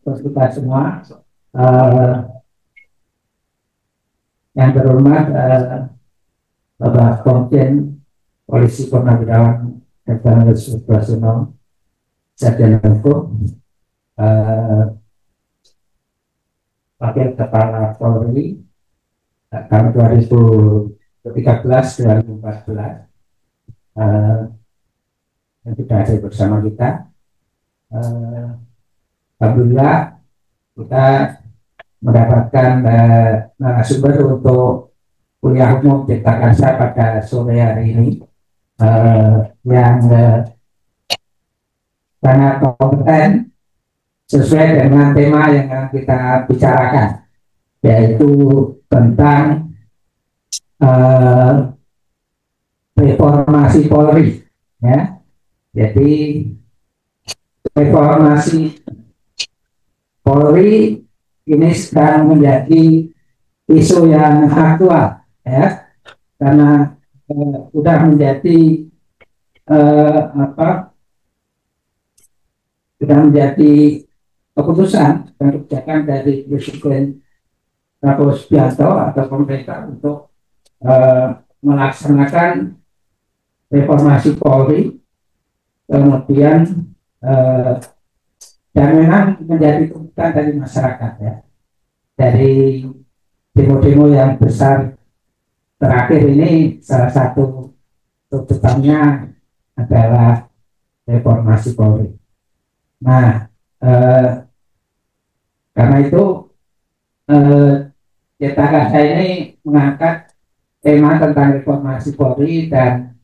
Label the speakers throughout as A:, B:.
A: Terus kita semua, eh, yang terhormat Bapak Komjen Polisi Purnawirawan Dr. Suprasono Sarjana Hukum, Wakil Kepala Polri tahun 2013-2014, yang sudah hadir bersama kita. Alhamdulillah kita mendapatkan narasumber untuk kuliah umum Cipta Karsa pada sore hari ini, yang sangat kompeten sesuai dengan tema yang akan kita bicarakan, yaitu tentang reformasi Polri, ya. Jadi reformasi Polri ini sedang menjadi isu yang aktual, ya, karena sudah menjadi sudah menjadi keputusan dan kebijakan dari Presiden Prabowo Subianto atau pemerintah untuk melaksanakan reformasi Polri, kemudian dan memang menjadi tuntutan dari masyarakat, ya. Dari demo-demo yang besar terakhir ini, salah satu tuntutannya adalah reformasi Polri. Nah, karena itu Cipta Karsa ini mengangkat tema tentang reformasi Polri, dan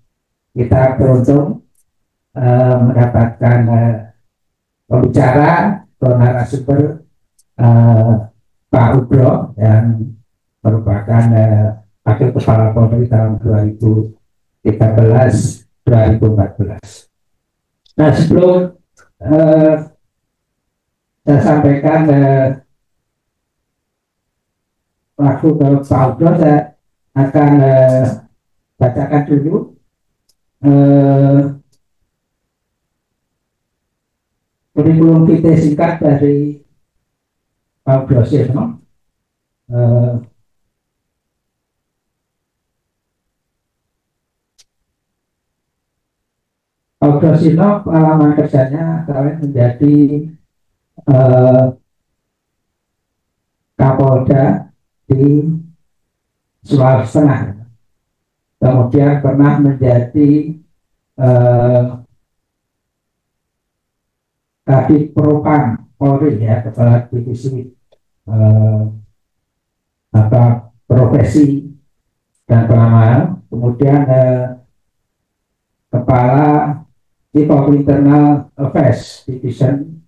A: kita beruntung mendapatkan pembicara atau narasumber Pak Ugro yang merupakan Wakil Kepala Polri tahun 2013-2014. Nah, sebelum saya sampaikan waktu ke Pak Ugro, saya akan bacakan dulu kurikulum vitae singkat dari Pak Ugro Sirno. Pak Ugro Sirno pengalaman kerjanya kalian menjadi Kapolda di Sulawesi Tengah, kemudian pernah menjadi Kadif Propam Polri, ya, Kepala Divisi profesi dan pengamanan, kemudian Kepala Chief of Internal Affairs Division,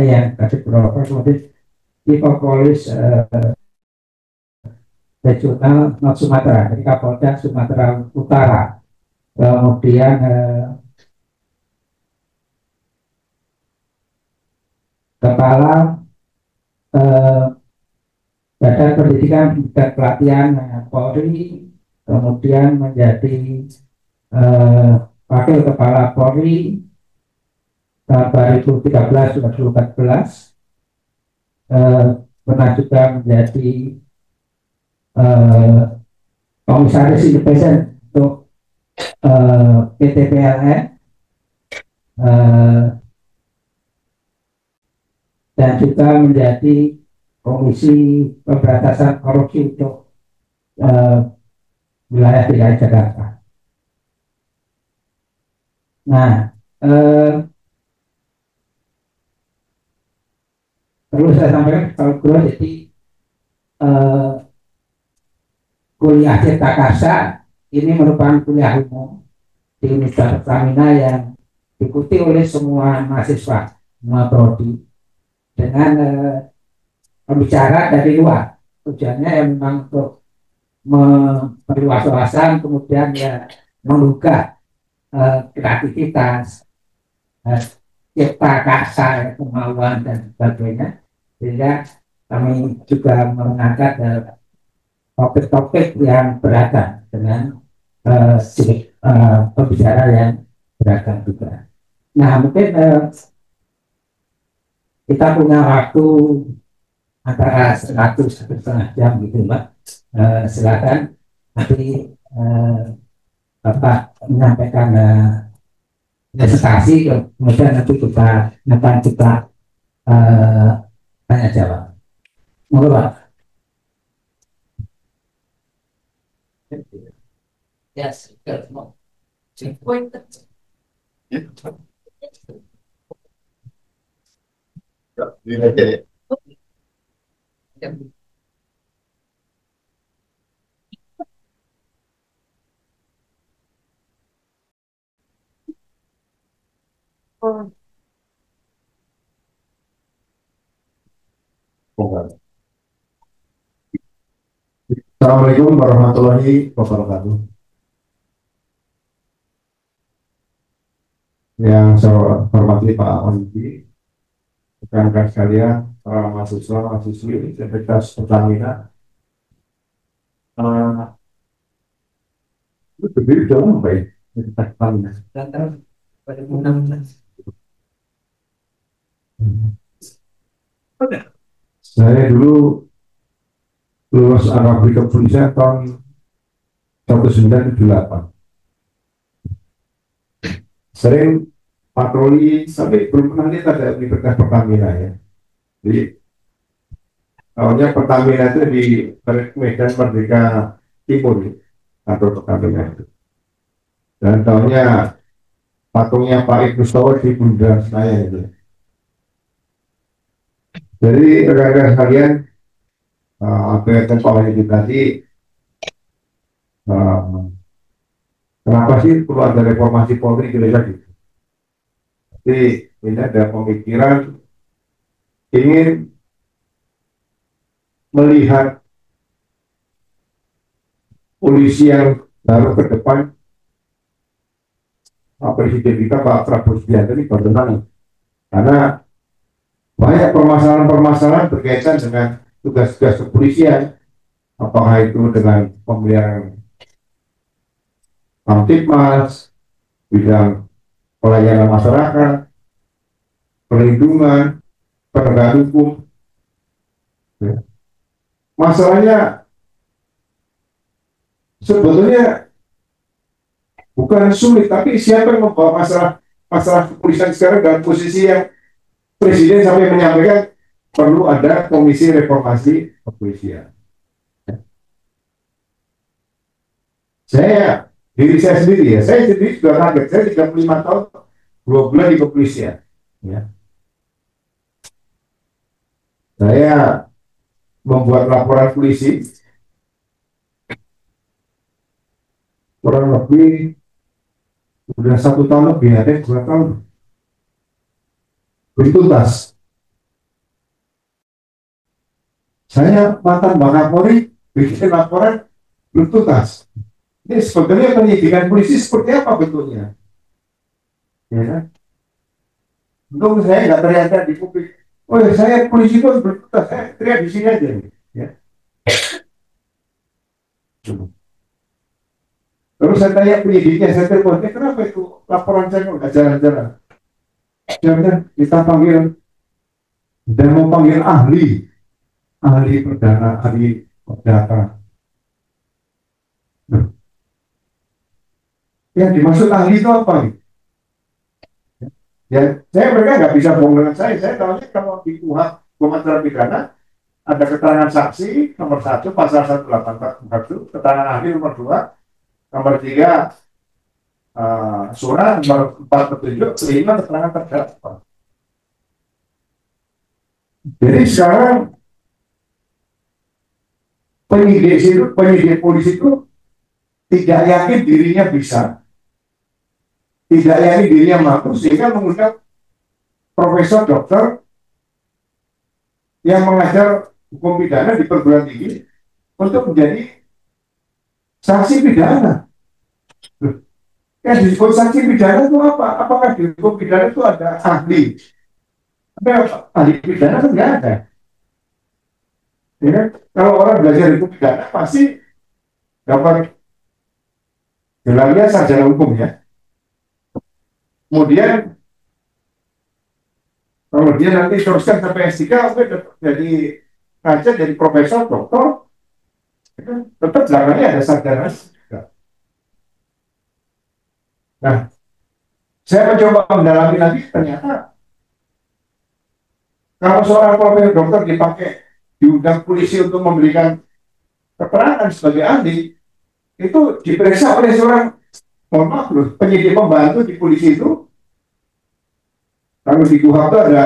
A: yang Kadif Propam, kemudian Chief of Police Regional North Sumatera, jadi Kapolda Sumatera Utara, kemudian Kepala Badan Pendidikan dan Pelatihan Polri, kemudian menjadi Wakil Kepala Polri tahun 2013-2014, pernah juga menjadi Komisaris Independen untuk PT PLN, dan juga menjadi Komisi Pemberantasan Korupsi untuk wilayah DKI Jakarta. Nah, perlu saya sampaikan kalau Guru, jadi kuliah Cipta Karsa ini merupakan kuliah umum di Universitas Pertamina yang diikuti oleh semua mahasiswa, semua prodi, dengan pembicara dari luar. Tujuannya ya memang untuk memperluas wawasan, kemudian ya membuka kreativitas, Cipta Karsa, kemauan dan sebagainya, sehingga kami juga mengangkat topik-topik yang beragam dengan pembicara yang beragam juga. Nah, mungkin kita punya waktu antara 1 1/2 jam gitu Mbak. Silakan nanti Bapak menyampaikan presentasi, kemudian nanti kita eh, tanya jawab. Monggo Pak. Yes, good.
B: Assalamualaikum warahmatullahi wabarakatuh. Yang saya hormati Pak Ondi, rekan-rekan sekalian, para mahasiswa, mahasiswi Universitas Pertamina. Itu berdiri udah lama ya, Universitas Pertamina.
A: Tahun 2016.
B: Saya dulu lulus Akabri Kepolisian tahun 1978. Sering patroli sampai belum pernah lihat ada Universitas Pertamina ya. Jadi awalnya Pertamina itu di Medan Merdeka Timur atau Pertamina itu. Dan tahunnya patungnya Pak Ibnu Sawat di Bundaran Senayan itu. Jadi rekan-rekan sekalian, apa yang Pak Wahidi tadi, kenapa sih perlu ada reformasi Polri kira-kira gitu. Jadi ini ada pemikiran ingin melihat polisi yang baru ke depan. Presiden kita Pak Prabowo Subianto ini bagaimana? Karena banyak permasalahan-permasalahan berkaitan dengan tugas-tugas kepolisian, apakah itu dengan pemeliharaan Kamtipmas, bidang pelayanan masyarakat, perlindungan, penegakan hukum. Ya. Masalahnya sebetulnya bukan sulit, tapi siapa yang membawa masalah kepolisian sekarang dalam posisi yang Presiden sampai menyampaikan perlu ada komisi reformasi kepolisian. Diri saya sendiri saya sendiri sudah kaget, saya 35 tahun 2 bulan di kepolisian. Ya. Saya membuat laporan polisi kurang lebih udah 1 tahun lebih, ada 2 tahun belum tuntas. Saya mantan Wakapolri bikin laporan belum tuntas. Ini sebetulnya penyidikan polisi seperti apa bentuknya? Ya kan? Untung saya nggak teriak di publik. Oh ya, saya polisi itu belum tuntas, saya teriak di sini aja. Ya. Terus saya tanya penyidiknya, saya telepon, kenapa itu laporan saya nggak jalan-jalan? Jangan kita panggil dan mau panggil ahli perdana, ahli perdata. Yang dimaksud ahli itu apa? Ya, mereka nggak bisa bohong dengan saya tahunya kalau di KUHP hukum acara pidana ada keterangan saksi nomor 1 pasal 184, keterangan ahli nomor 2, nomor 3 surat, nomor 4 petunjuk, 5 keterangan terdakwa. Jadi sekarang penyidik polisi itu tidak yakin dirinya bisa, tidak yakin dirinya mampu, sehingga mengundang profesor dokter yang mengajar hukum pidana di perguruan tinggi untuk menjadi saksi pidana. Yang disebut saksi pidana itu apa? Apakah di hukum pidana itu ada ahli? Ada ahli pidana kan nggak ada. Ya, kalau orang belajar hukum pidana pasti dapat gelarnya sarjana hukum ya. Kemudian Kalau dia nanti teruskan sampai S3, oke, jadi ngajar, jadi profesor, doktor, tetap belakangnya ada sarjana. Nah, saya mencoba mendalami lagi, ternyata kalau seorang profesor dokter dipakai, diundang polisi untuk memberikan keterangan sebagai ahli, itu diperiksa oleh seorang, mohon maaf loh, penyidik pembantu di polisi itu. Kalau di KUHP itu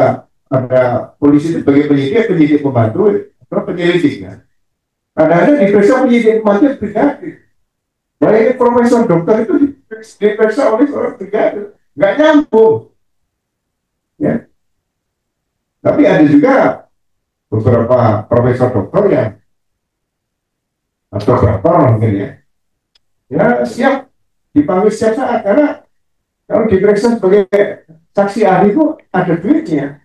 B: ada polisi itu sebagai penyidik, penyidik pembantu, atau penyelidik. Kan? Kadang-kadang diperiksa penyidik pembantu brigadir. Nah ini profesor dokter itu diperiksa oleh seorang brigadir, nggak nyambung. Ya. Tapi ada juga beberapa profesor dokter yang atau dokter mungkin ya siap dipanggil setiap saat, karena kalau diperiksa sebagai saksi ahli itu ada duitnya.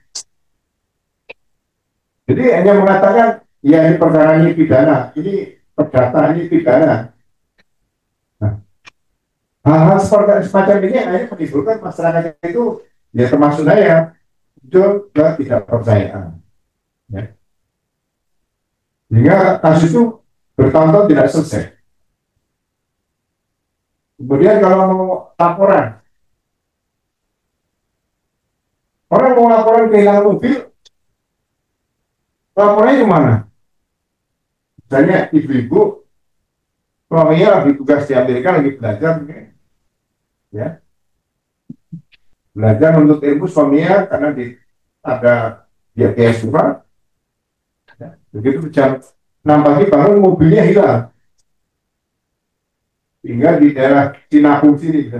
B: Jadi hanya mengatakan ya ini perkara ini pidana, ini perdata, ini pidana. Nah, hal-hal seperti semacam ini akhirnya menimbulkan masyarakat itu ya termasuk saya muncul ketidakpercayaan. Ya. Sehingga kasus itu bertahun-tahun tidak selesai. Kemudian kalau mau laporan, orang mau laporan kehilangan mobil, laporannya kemana? Misalnya ibu-ibu, suaminya lagi tugas di Amerika, lagi belajar, ya, belajar menuntut ilmu suaminya karena ada dia beasiswa, ya. Begitu jam 6 pagi bangun mobilnya hilang, tinggal di daerah Cinakung sini,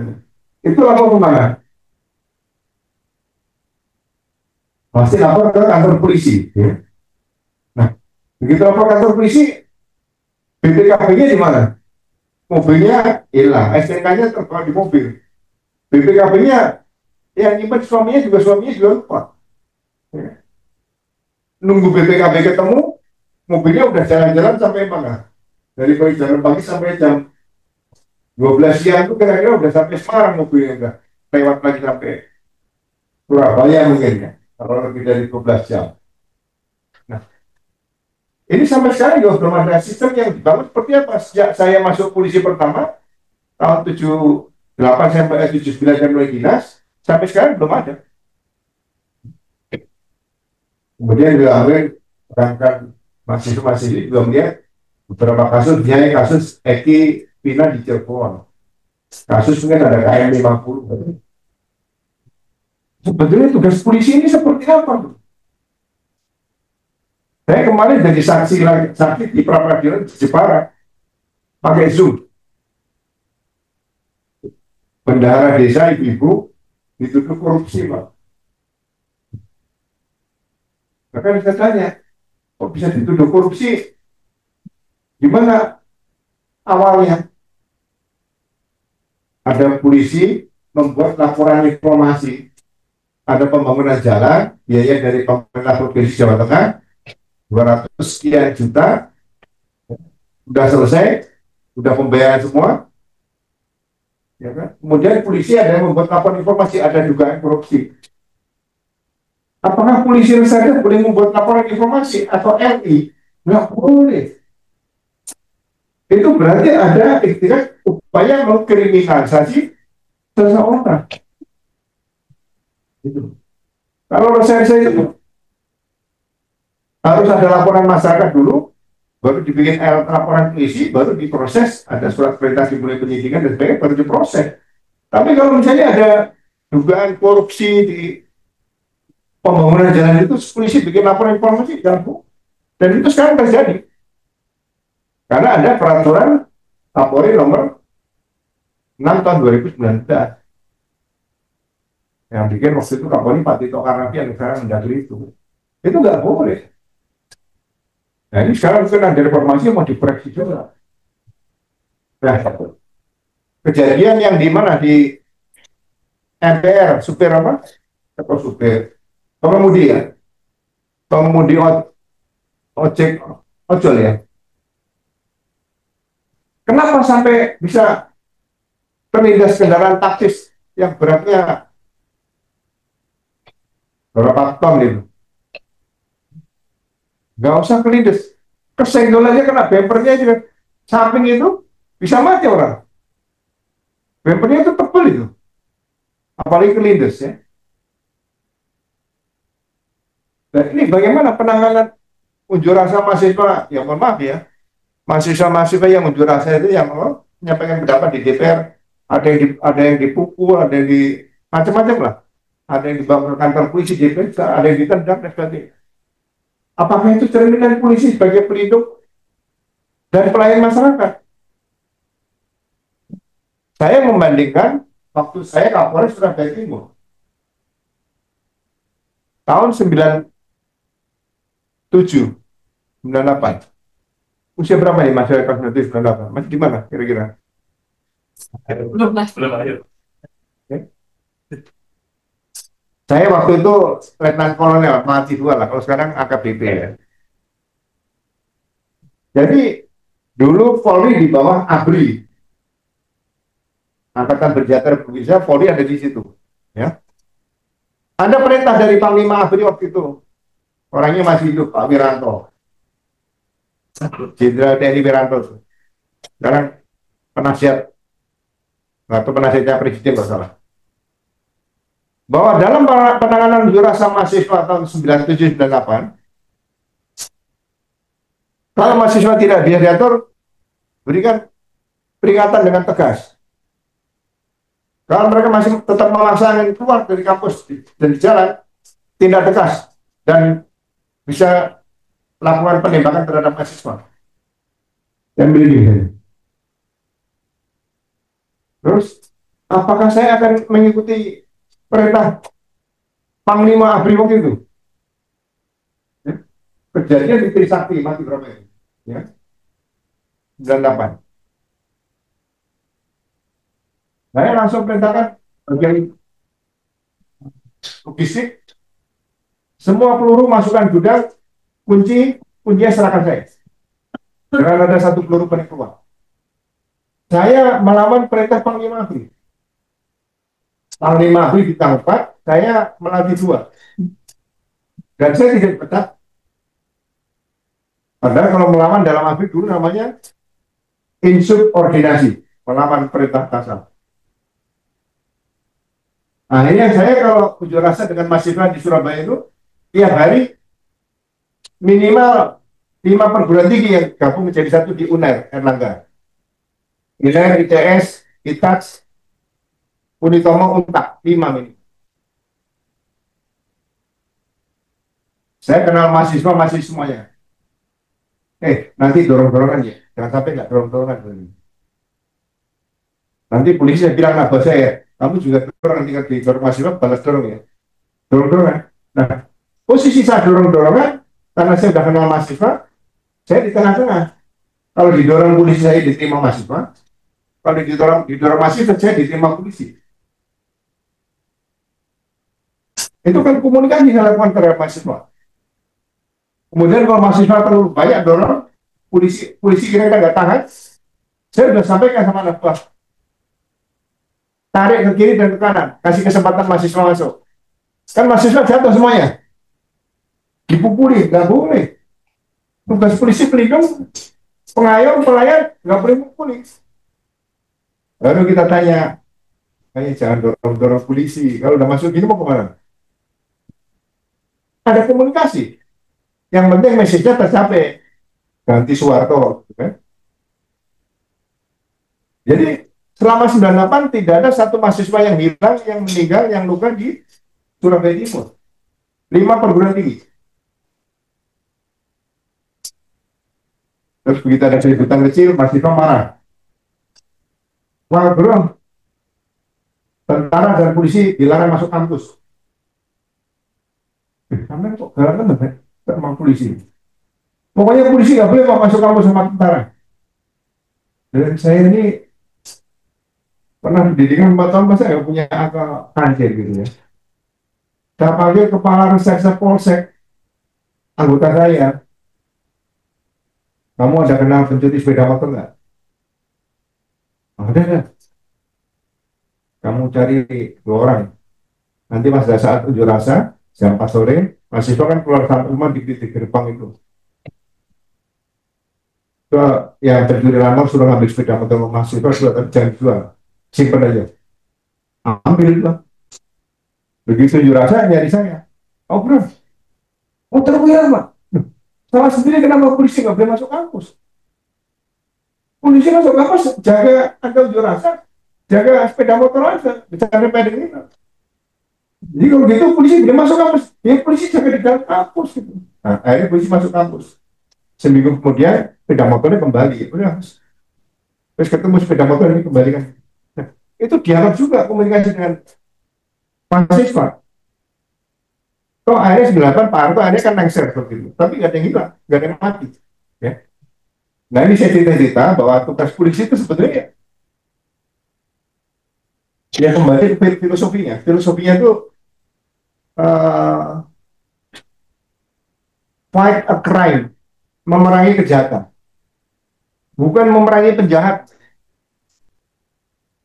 B: itu lapor kemana? Pasti lapor ke kantor polisi. Ya. Nah, begitu lapor kantor polisi, BPKB-nya di mana? Mobilnya hilang, STNK-nya terbawa di mobil. BPKB-nya yang nyimpen suaminya juga lupa. Ya. Nunggu BPKB ketemu, mobilnya udah jalan-jalan sampai mana? Dari jalan pagi sampai jam 12 siang itu kira-kira udah sampai Semarang mobilnya, udah lewat lagi sampai Surabaya mungkin ya, kalau lebih dari 12 jam. Nah, ini sampai sekarang juga belum ada sistem yang dibangun seperti apa. Sejak saya masuk polisi pertama, tahun 78 sampai 79 saya mulai dinas, sampai sekarang belum ada. Kemudian diambil perangkat mahasiswa-mahasiswa juga melihat beberapa kasus, misalnya kasus Eki Pina di Cirebon. Kasus mungkin ada KM 50. Sebetulnya tugas polisi ini seperti apa? Saya kemarin jadi saksi di pra-peradilan di Jepara pakai Zoom. Bendahara desa ibu-ibu dituduh korupsi, Pak. Bahkan saya tanya, kok bisa dituduh korupsi? Gimana awalnya? Ada polisi membuat laporan informasi, ada pembangunan jalan, biaya dari pemerintah provinsi Jawa Tengah, 200 sekian juta, udah selesai, udah pembayaran semua, ya kan? Kemudian polisi ada yang membuat laporan informasi, ada dugaan korupsi. Apakah polisi saja boleh membuat laporan informasi atau LI? Nggak boleh. Itu berarti ada istilah upaya mengkriminalisasi seseorang. Itu. Kalau reserse itu harus ada laporan masyarakat dulu, baru dibikin laporan polisi, baru diproses, ada surat perintah dimulai penyidikan dan sebagainya, baru diproses. Tapi kalau misalnya ada dugaan korupsi di pembangunan jalan itu, polisi bikin laporan informasi, dan itu sekarang terjadi. Karena ada peraturan Kapolri nomor 6 tahun 2019 yang bikin waktu itu Kapolri Pak Tito Karnavian yang sekarang mendagri itu nggak boleh. Nah ini sekarang kan ada reformasi yang mau dikoreksi juga. Nah, kejadian yang di mana di MPR, supir apa? Atau supir pengemudi ya, pengemudi ojek ojol ya. Kenapa sampai bisa terlindas kendaraan taksis yang beratnya berapa ton itu. Nggak usah kelindes. Kesenggol aja kena bempernya juga. Samping itu bisa mati orang. Bempernya itu tebal itu. Apalagi kelindes ya. Dan ini bagaimana penanganan unjuk rasa mahasiswa? Ya mohon maaf ya. Mahasiswa-mahasiswa yang unjuk rasa itu yang menyampaikan pendapat di DPR. Ada yang dipukul, ada yang di macam-macam lah. Ada yang dibawa ke kantor polisi, diperiksa, ada yang ditendang dan sebagainya. Apakah itu cerminan polisi sebagai pelindung dan pelayan masyarakat? Saya membandingkan waktu saya Kapolres Surabaya Timur tahun 97, 98. Usia berapa ya masyarakat nanti 98? Masih di mana kira-kira? Belum lahir. Oke. Saya waktu itu Letnan Kolonel, masih dua lah. Kalau sekarang AKBP ya. Jadi dulu Polri di bawah ABRI, Angkatan Bersenjata Republik Indonesia. Polri ada di situ. Ya. Ada perintah dari Panglima ABRI waktu itu. Orangnya masih hidup, Pak Wiranto. Jenderal TNI Wiranto. Sekarang penasihat atau penasihatnya Presiden kalau salah. Bahwa dalam penanganan unjuk rasa mahasiswa tahun 97-98, kalau mahasiswa tidak diatur, berikan peringatan dengan tegas. Kalau mereka masih tetap memaksa ingin keluar dari kampus dan di jalan, tindak tegas dan bisa lakukan penembakan terhadap mahasiswa. Dan begini. Terus, apakah saya akan mengikuti perintah Panglima ABRI waktu itu? Ya. Kejadian di Trisakti, mati berapa itu? Ya. 98. Saya langsung perintahkan bagian logistik, semua peluru masukkan gudang, kuncinya serahkan saya. Jangan ada satu peluru pun yang keluar. Saya melawan perintah Panglima ABRI. Panglima ABRI ditangkap, saya melatih dua. Dan saya tidak pecat. Padahal kalau melawan dalam ABRI dulu namanya insubordinasi, melawan perintah kasar. Akhirnya saya kalau unjuk rasa dengan mahasiswa di Surabaya itu, tiap hari minimal 5 perguruan tinggi yang gabung menjadi satu di UNER, Erlangga. UNER, ITS, ITAS, Unitomo, UNTAK, 5 ini. Saya kenal mahasiswa semuanya. Nanti dorong-dorongan ya. Jangan sampai nggak dorong-dorongan. Nanti polisi bilang nabah saya, kamu juga dorong, nanti di dorong mahasiswa, balas dorong ya. Dorong-dorongan. Nah, posisi saya dorong-dorongan, karena saya sudah kenal mahasiswa, saya di tengah-tengah. Kalau didorong polisi, saya diterima mahasiswa. Kalau didorong mahasiswa, saya diterima polisi. Itu kan komunikasi yang dilakukan terhadap mahasiswa. Kemudian kalau mahasiswa terlalu banyak dorong, polisi kira-kira nggak tahan, saya sudah sampaikan sama anak buah, tarik ke kiri dan ke kanan, kasih kesempatan mahasiswa masuk. Kan mahasiswa jatuh semuanya, dipukuli, nggak boleh. Tugas polisi pelindung, pengayom, pelayan, nggak boleh pukuli. Lalu kita tanya, jangan dorong polisi, kalau udah masuk gini mau kemana? Ada komunikasi. Yang penting message-nya tercapai. Ganti Soeharto. Kan? Jadi selama 98 tidak ada satu mahasiswa yang hilang, yang meninggal, yang luka di Surabaya Timur. 5 perguruan tinggi. Terus begitu ada keributan kecil, mahasiswa marah. Wah bro, tentara dan polisi dilarang masuk kampus. Sampai kok garangan sama polisi. Pokoknya polisi nggak boleh masuk kampus sama tentara. Dan saya ini pernah pendidikan 4 tahun, masa nggak punya akal kancil gitu ya. Saya panggil kepala reserse polsek, anggota saya. Kamu ada kenal pencuci sepeda motor nggak? Ada nggak? Kamu cari 2 orang. Nanti pada saat unjuk rasa, jam 4 sore, mahasiswa kan keluar sama rumah di gerbang itu. Ke yang terjadi lama suruh ngambil sepeda motor mahasiswa sudah jam 2, simpen aja. Ambil itu. Begitu jurasa nyari saya. Oh bro, motor gue ya Pak. Salah sendiri kenapa polisi nggak boleh masuk kampus? Polisi masuk kampus jaga angka jurasa, jaga sepeda motor aja, bicara pedeng ini. Jadi kalau gitu polisi boleh masuk kampus, ya polisi jaga di dalam kampus gitu. Nah, akhirnya polisi masuk kampus. Seminggu kemudian sepeda motornya kembali. Udah, terus ketemu sepeda motor ini kembalikan. Nah, itu dialog juga komunikasi dengan mahasiswa. Kok akhirnya 98 Pak Harto akhirnya kan lengser begitu, tapi nggak ada yang hilang, nggak ada yang mati. Ya. Nah ini saya cerita-cerita bahwa tugas polisi itu sebetulnya ya kembali ke filosofinya. Filosofinya itu uh, fight a crime, memerangi kejahatan, bukan memerangi penjahat.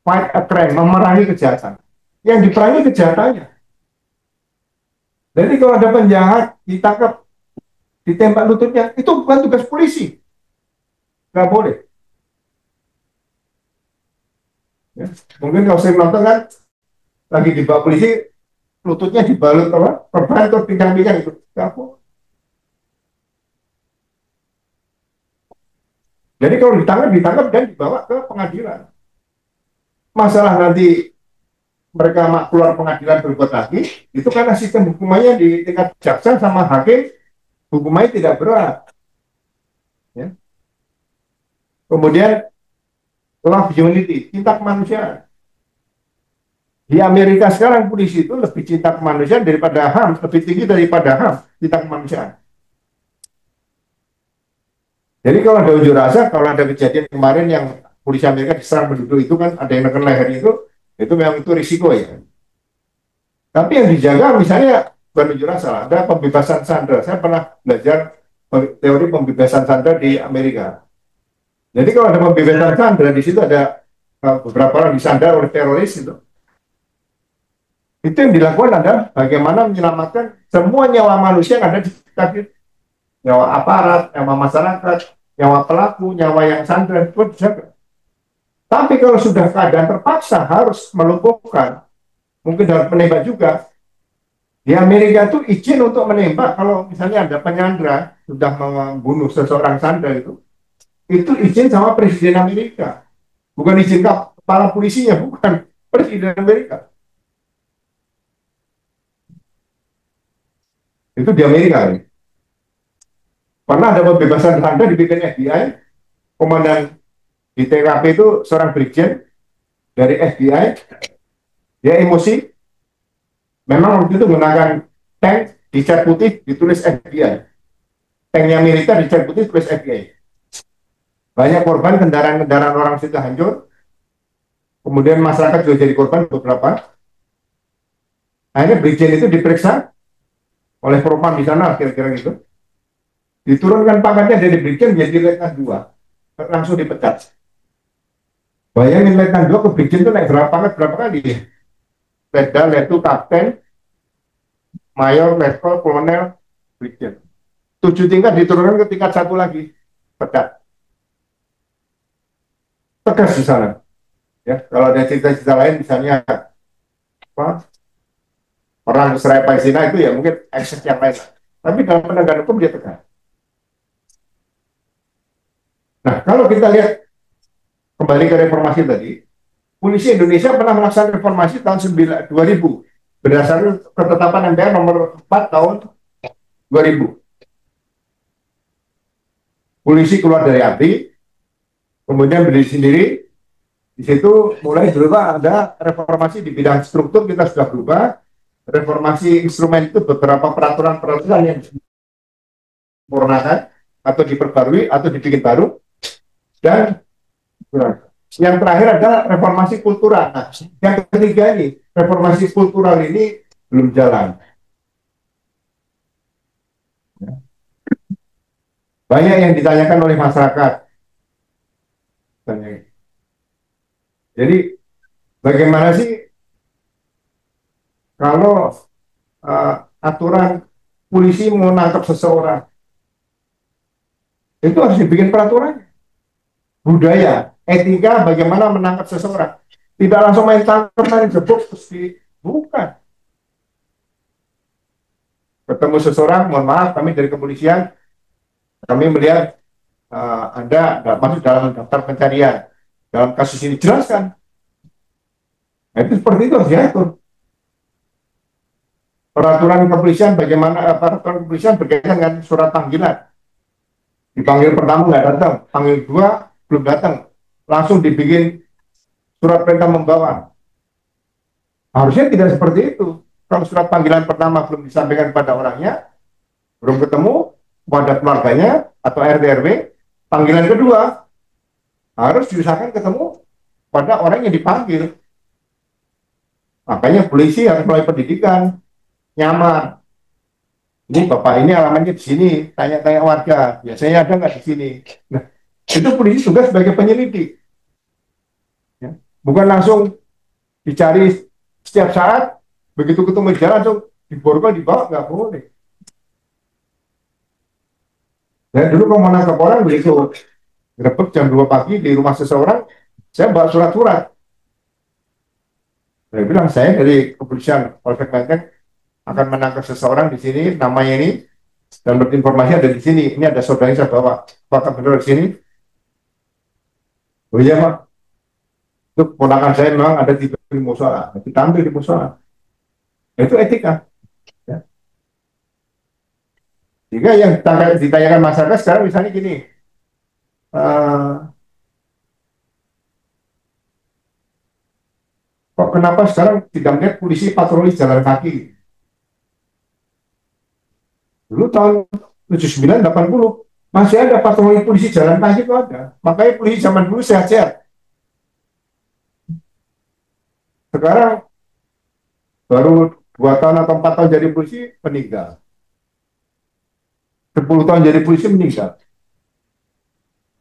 B: Fight a crime, memerangi kejahatan. Yang diperangi kejahatannya. Jadi kalau ada penjahat ditangkap, ditembak lututnya, itu bukan tugas polisi. Nggak boleh. Ya. Mungkin kalau saya nonton kan, lagi dibawa polisi, lututnya dibalut apa? Perban atau pincang-pincang itu. Nggak boleh. Jadi kalau ditangkap dan dibawa ke pengadilan. Masalah nanti mereka keluar pengadilan berbuat lagi, itu karena sistem hukumannya di tingkat jaksa sama hakim, hukumannya tidak berat. Ya. Kemudian love unity, cinta kemanusiaan. Di Amerika sekarang polisi itu lebih cinta kemanusiaan daripada HAM, lebih tinggi daripada HAM, cinta kemanusiaan. Jadi kalau ada unjuk rasa, kalau ada kejadian kemarin yang polisi Amerika diserang penduduk itu kan ada yang neken leher itu memang itu risiko ya. Tapi yang dijaga misalnya bukan unjuk rasa, ada pembebasan sandera. Saya pernah belajar teori pembebasan sandera di Amerika. Jadi kalau ada pembebasan sandera di situ ada beberapa orang disandar oleh teroris itu. Itu yang dilakukan adalah bagaimana menyelamatkan semua nyawa manusia yang ada di sekitar kita. Nyawa aparat, nyawa masyarakat, nyawa pelaku, nyawa yang sandera itu dijaga. Tapi kalau sudah keadaan terpaksa harus melumpuhkan, mungkin dalam penembak juga, di Amerika itu izin untuk menembak kalau misalnya ada penyandra sudah membunuh seseorang sandera itu izin sama Presiden Amerika, bukan izin kepala polisinya, bukan Presiden Amerika. Itu di Amerika. Ya. Pernah ada pembebasan sandera dibikin FBI, komandan di TKP itu seorang brigjen dari FBI, dia emosi, memang waktu itu menggunakan tank dicat putih ditulis FBI, tanknya militer dicat putih tulis FBI. Banyak korban, kendaraan-kendaraan orang situ hancur, kemudian masyarakat juga jadi korban beberapa. Akhirnya brigjen itu diperiksa oleh propam di sana, kira-kira gitu. Diturunkan pangkatnya dari brigjen menjadi letnan 2, langsung dipecat. Bayangin letnan 2 ke brigjen itu naik berapa pangkat berapa kali ya? Letda, letu, kapten, mayor, letkol, kolonel, brigjen. 7 tingkat diturunkan ke tingkat 1 lagi, pecat. Tegas di sana. Ya, kalau ada cerita-cerita lain misalnya apa, orang Serai Palestina itu ya mungkin ekses yang lain. Tapi dalam penegakan hukum dia tegas. Nah, kalau kita lihat kembali ke reformasi tadi, polisi Indonesia pernah melaksanakan reformasi tahun 2000 berdasarkan ketetapan MPR nomor 4 tahun 2000. Polisi keluar dari ABRI, kemudian berdiri sendiri. Di situ mulai berubah, ada reformasi di bidang struktur kita sudah berubah. Reformasi instrumen itu beberapa peraturan-peraturan yang disempurnakan atau diperbarui atau dibikin baru. Dan yang terakhir adalah reformasi kultural. Nah, yang ketiga ini, reformasi kultural ini belum jalan. Banyak yang ditanyakan oleh masyarakat. Jadi, bagaimana sih kalau aturan polisi mau nangkap seseorang, itu harus dibikin peraturan, budaya, etika bagaimana menangkap seseorang. Tidak langsung main tangkap, main jebuk, terus bukan. Ketemu seseorang, mohon maaf, kami dari kepolisian, kami melihat Anda masuk dalam daftar pencarian. Dalam kasus ini jelaskan. Nah, itu seperti itu harus diatur. Peraturan kepolisian bagaimana, peraturan kepolisian berkaitan dengan surat panggilan. Dipanggil pertama nggak datang, panggil dua belum datang, langsung dibikin surat perintah membawa. Harusnya tidak seperti itu. Kalau surat panggilan pertama belum disampaikan kepada orangnya, belum ketemu kepada keluarganya atau RT RW, panggilan kedua harus diusahakan ketemu pada orang yang dipanggil. Makanya polisi harus mulai pendidikan, nyamar. Ini bapak ini alamatnya di sini, tanya-tanya warga, biasanya ada nggak di sini. Nah, itu polisi juga sebagai penyelidik. Ya. Bukan langsung dicari setiap saat, begitu ketemu di jalan langsung diborgol, dibawa, nggak boleh. Dan dulu kalau mau nangkap orang begitu, grebek jam 2 pagi di rumah seseorang, saya bawa surat-surat. Saya bilang, saya dari kepolisian Polsek Menteng akan menangkap seseorang di sini, namanya ini, dan berinformasi ada di sini. Ini ada saudara saya bawa, apakah benar di sini? Oh iya Pak, itu ponakan saya memang ada di musola, ditampil di musola. Itu etika. Ya. Jika yang ditanyakan masyarakat sekarang misalnya gini, kok kenapa sekarang tidak melihat polisi patroli jalan kaki? Dulu tahun 79, 80 masih ada patroli polisi jalan kaki itu ada. Makanya polisi zaman dulu sehat-sehat. Sekarang baru 2 tahun atau 4 tahun jadi polisi meninggal. 10 tahun jadi polisi meninggal.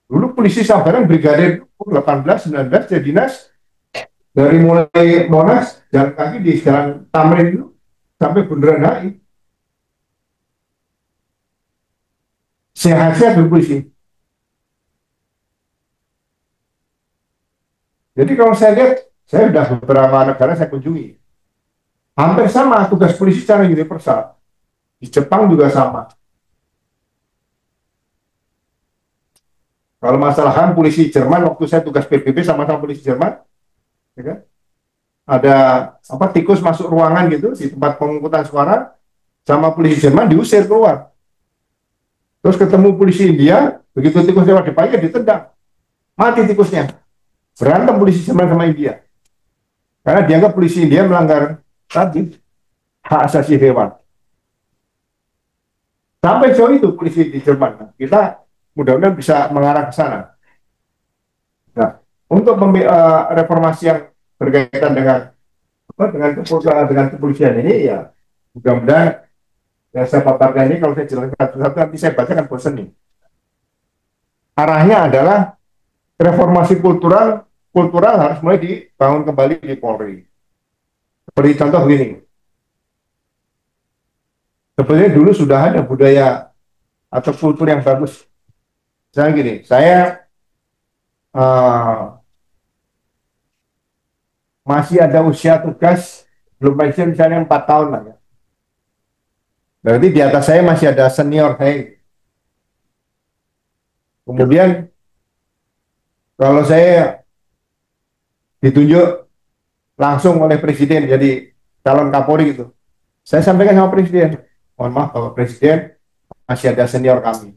B: Dulu polisi Sabaran brigadir 18, 19 jadi dinas dari mulai Monas jalan kaki di jalan Tamrin itu sampai Bundaran HI. Sehat-sehat polisi. Jadi kalau saya lihat, saya sudah beberapa negara saya kunjungi. Hampir sama tugas polisi secara universal. Di Jepang juga sama. Kalau masalah HAM polisi Jerman, waktu saya tugas PBB sama-sama polisi Jerman, ya kan? Ada apa tikus masuk ruangan gitu di tempat pemungutan suara, sama polisi Jerman diusir keluar. Terus ketemu polisi India, begitu tikus lewat depannya ditendang, mati tikusnya. Berantem polisi Jerman sama India, karena dianggap polisi India melanggar tadi hak asasi hewan. Sampai jauh itu polisi di Jerman. Kita mudah-mudahan bisa mengarah ke sana. Nah, untuk reformasi yang berkaitan dengan kepolisian ini, ya mudah-mudahan yang saya paparkan ini kalau saya jelaskan satu-satu nanti saya bacakan bosan nih. Arahnya adalah reformasi kultural harus mulai dibangun kembali di Polri. Seperti contoh begini. Sebenarnya dulu sudah ada budaya atau kultur yang bagus. Misalnya gini, saya masih ada usia tugas belum pensiun misalnya 4 tahun lah ya. Berarti di atas saya masih ada senior saya. Kemudian kalau saya ditunjuk langsung oleh presiden jadi calon Kapolri gitu, saya sampaikan sama presiden, mohon maaf Bapak Presiden, masih ada senior kami.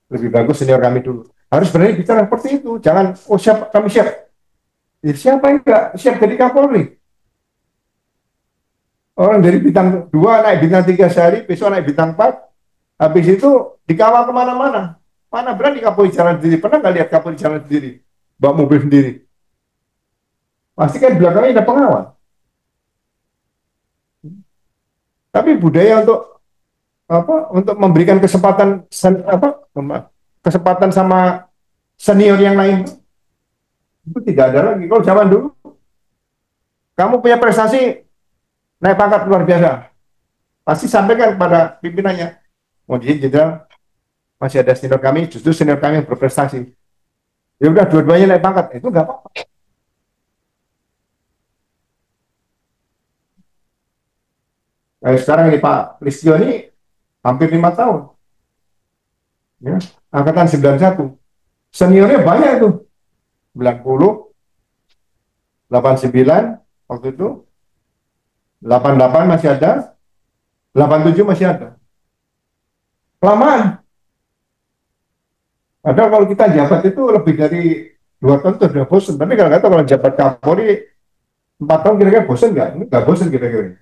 B: Lebih bagus senior kami dulu. Harus berani bicara seperti itu. Jangan, oh siap, kami siap. Siapa yang enggak siap jadi Kapolri? Orang dari bintang 2 naik bintang 3 sehari, besok naik bintang 4, habis itu dikawal kemana-mana. Mana berani Kapolri jalan sendiri? Pernah nggak lihat Kapolri jalan sendiri? Bawa mobil sendiri? Pasti kan belakangnya ada pengawal. Tapi budaya untuk memberikan kesempatan sama senior yang lain itu tidak ada lagi. Kalau zaman dulu kamu punya prestasi naik pangkat luar biasa, pasti sampaikan kepada pimpinannya. Oh, jenderal masih ada senior kami, justru senior kami yang berprestasi. Ya udah dua-duanya naik pangkat, itu nggak apa-apa. Nah, sekarang ini Pak Listio ini hampir 5 tahun, ya, angkatan 91. Seniornya banyak tuh, 90, 89 waktu itu, 88 masih ada, 87 masih ada. Kelamaan. Padahal kalau kita jabat itu lebih dari 2 tahun itu sudah bosan. Tapi kalau kata kalau jabat Kapolri 4 tahun kira-kira bosan nggak? Ini nggak bosan kira-kira.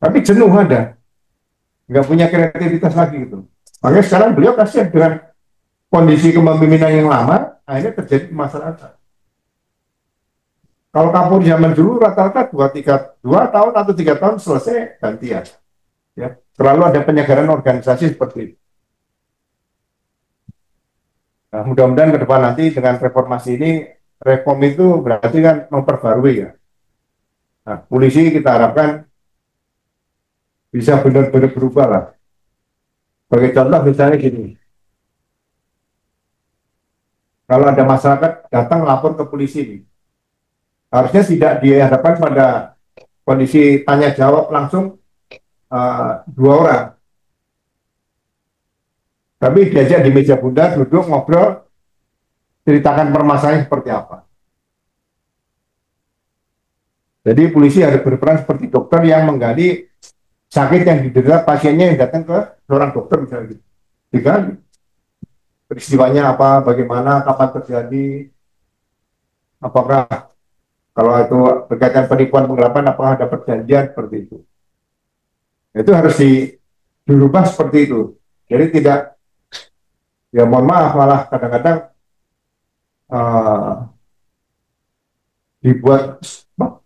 B: Tapi jenuh ada, nggak punya kreativitas lagi gitu. Makanya sekarang beliau kasihan dengan kondisi kepemimpinan yang lama, akhirnya terjadi di masyarakat. Kalau Kapolri zaman dulu rata-rata 2 tahun atau 3 tahun selesai gantian. Ya, terlalu ada penyegaran organisasi seperti itu. Nah, mudah-mudahan ke depan nanti dengan reformasi ini, reform itu berarti kan memperbarui ya. Nah, polisi kita harapkan bisa benar-benar berubah lah. Sebagai contoh misalnya gini, kalau ada masyarakat datang lapor ke polisi ini, harusnya tidak dihadapkan pada kondisi tanya jawab langsung 2 orang, tapi diajak di meja bundar, duduk ngobrol, ceritakan permasalahan seperti apa. Jadi polisi harus berperan seperti dokter yang menggali sakit yang diderita pasiennya yang datang ke seorang dokter misalnya gitu. Digali peristiwanya apa, bagaimana, kapan terjadi, apakah kalau itu berkaitan penipuan penggelapan, apakah ada perjanjian seperti itu. Itu harus dirubah seperti itu. Jadi tidak, ya mohon maaf, malah kadang-kadang dibuat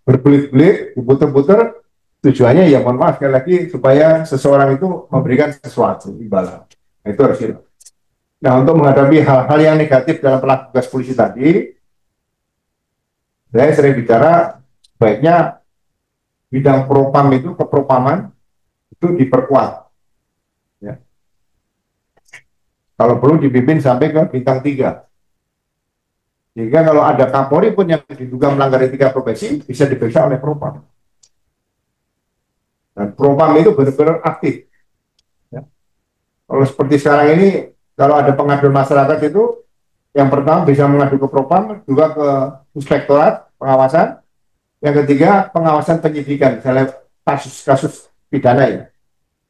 B: berbelit-belit, diputer-puter, tujuannya ya mohon maaf sekali lagi supaya seseorang itu memberikan sesuatu imbalan. Nah, itu harus hilang. Nah, untuk menghadapi hal-hal yang negatif dalam pelaku tugas polisi tadi, saya sering bicara baiknya bidang propam itu, kepropaman itu diperkuat. Ya. Kalau perlu dipimpin sampai ke bintang 3. Sehingga kalau ada Kapolri pun yang diduga melanggar etika profesi, bisa diperiksa oleh propam. Dan propam itu benar-benar aktif. Ya. Kalau seperti sekarang ini, kalau ada pengaduan masyarakat itu, yang pertama bisa mengadu ke propam, juga ke inspektorat pengawasan, yang ketiga pengawasan penyidikan, misalnya kasus-kasus pidana ya.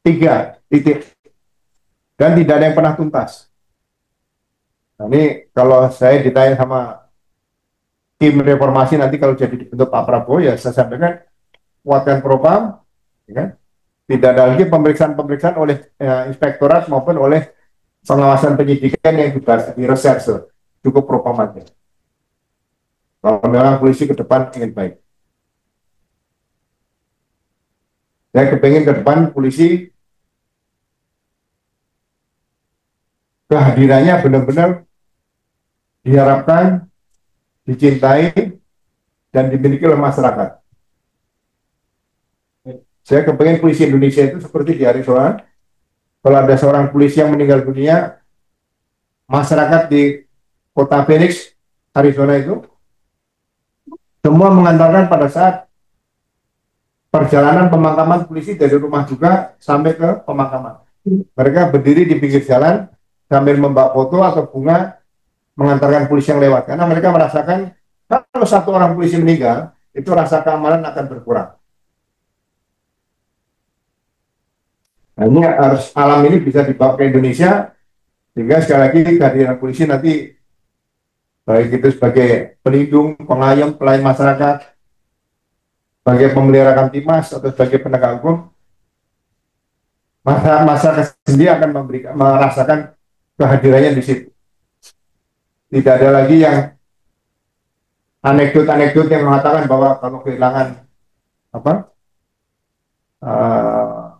B: 3 titik. Dan tidak ada yang pernah tuntas. Nah, ini kalau saya ditanya sama tim reformasi nanti kalau jadi dibentuk Pak Prabowo, ya saya sampaikan kuatkan propam, ya kan? Tidak ada lagi pemeriksaan-pemeriksaan oleh inspektorat maupun oleh pengawasan penyidikan yang juga di reserse, cukup propam aja. Kalau memang polisi ke depan ingin baik, saya kepengen ke depan polisi kehadirannya benar-benar diharapkan, dicintai, dan dimiliki oleh masyarakat. Saya kepengen polisi Indonesia itu seperti di Arizona. Kalau ada seorang polisi yang meninggal dunia, masyarakat di kota Phoenix, Arizona itu, semua mengantarkan pada saat perjalanan pemakaman polisi dari rumah juga sampai ke pemakaman. Mereka berdiri di pinggir jalan sambil membawa foto atau bunga mengantarkan polisi yang lewat. Karena mereka merasakan kalau satu orang polisi meninggal, itu rasa keamanan akan berkurang. Nah, ini harus alam ini bisa dibawa ke Indonesia, sehingga sekali lagi kehadiran polisi nanti baik itu sebagai pelindung, pengayom, pelayan masyarakat, sebagai pemelihara Kamtimas atau sebagai penegak hukum, masyarakat sendiri akan merasakan kehadirannya di situ. Tidak ada lagi yang anekdot-anekdot yang mengatakan bahwa kalau kehilangan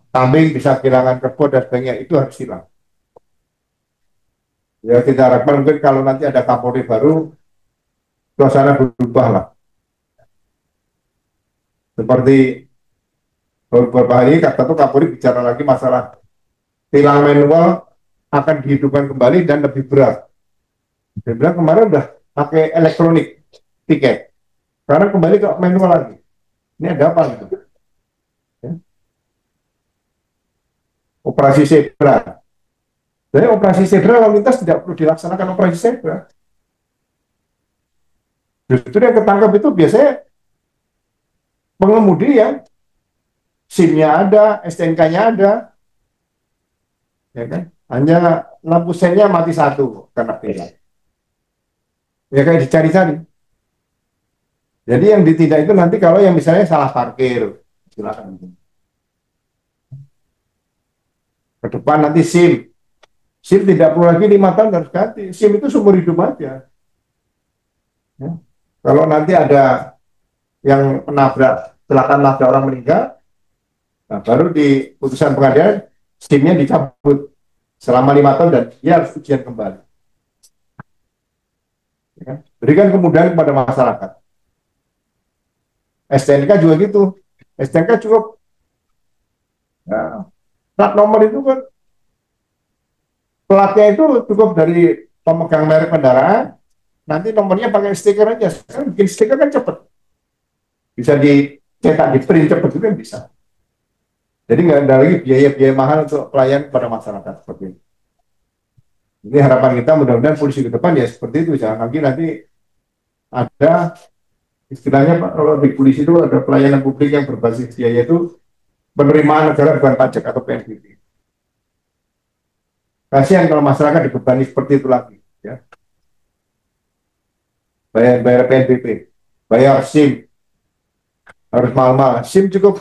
B: kambing bisa kehilangan kebo dan sebagainya, itu harus hilang. Ya kita harapkan mungkin kalau nanti ada Kapolri baru, suasana berubah lah. Seperti Beberapa hari kata tuh Kapolri bicara lagi masalah tilang manual akan dihidupkan kembali dan lebih berat. Dia bilang kemarin udah pakai elektronik tiket, sekarang kembali ke manual lagi. Ini ada apa gitu? Ya. Operasi Zebra. Jadi operasi Zebra lalu lintas tidak perlu dilaksanakan operasi Zebra. Justru yang ketangkap itu biasanya pengemudi yang SIM-nya ada, STNK-nya ada, ya kan? Hanya lampu sennya mati satu karena tilang. Ya kayak dicari-cari. Jadi yang ditindak itu nanti kalau yang misalnya salah parkir, silakan. Ke depan nanti SIM. SIM tidak perlu lagi 5 tahun harus ganti. SIM itu seumur hidup aja. Ya. Kalau nanti ada yang menabrak, kecelakaan nabrak orang meninggal, nah baru di putusan pengadilan SIM-nya dicabut selama 5 tahun dan dia harus ujian kembali. Ya. Berikan kemudahan kepada masyarakat. STNK juga gitu. STNK cukup. Ya, plat nomor itu kan platnya itu cukup dari pemegang merek kendaraan, nanti nomornya pakai stiker aja. Sekarang bikin stiker kan cepet, bisa dicetak di print cepet juga bisa. Jadi nggak ada lagi biaya-biaya mahal untuk pelayan pada masyarakat seperti ini. Ini harapan kita mudah-mudahan polisi ke depan ya seperti itu, jangan lagi nanti ada istilahnya Pak, kalau di polisi itu ada pelayanan publik yang berbasis biaya itu penerimaan negara bukan pajak atau PNBP. Kasihan kalau masyarakat dibebani seperti itu lagi, ya. Bayar PNBP, bayar SIM, harus mahal-mahal. SIM cukup,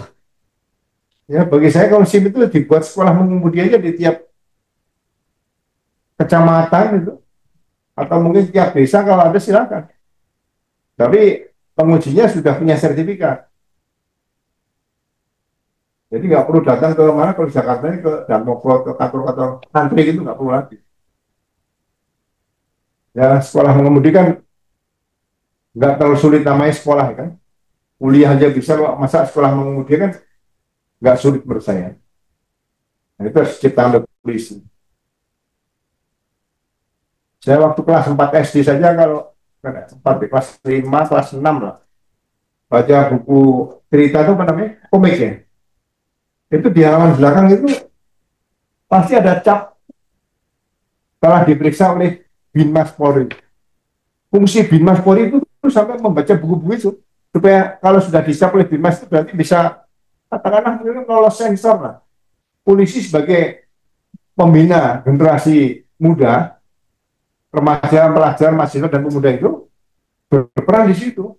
B: ya bagi saya kalau SIM itu dibuat sekolah mengemudi aja di tiap kecamatan itu, atau mungkin tiap desa kalau ada silakan. Tapi pengujinya sudah punya sertifikat. Jadi nggak perlu datang ke mana, kalau di Jakarta ini ke Danmopo, ke kantor-kantor antri gitu nggak perlu lagi. Ya sekolah mengemudi kan nggak terlalu sulit namanya sekolah kan. Kuliah aja bisa, masa sekolah mengemudi kan nggak sulit menurut saya. Nah, itu harus ciptaan oleh polisi. Saya waktu kelas 4 SD saja kalau sempat di kelas 5, kelas 6 lah. Baca buku cerita itu apa namanya? Komik ya. Itu di halaman belakang itu pasti ada cap telah diperiksa oleh Binmas Polri. Fungsi Binmas Polri itu sampai membaca buku-buku itu supaya kalau sudah dicap oleh Binmas itu berarti bisa katakanlah lolos sensor lah. Polisi sebagai pembina generasi muda, remaja, pelajar, mahasiswa dan pemuda itu berperan di situ.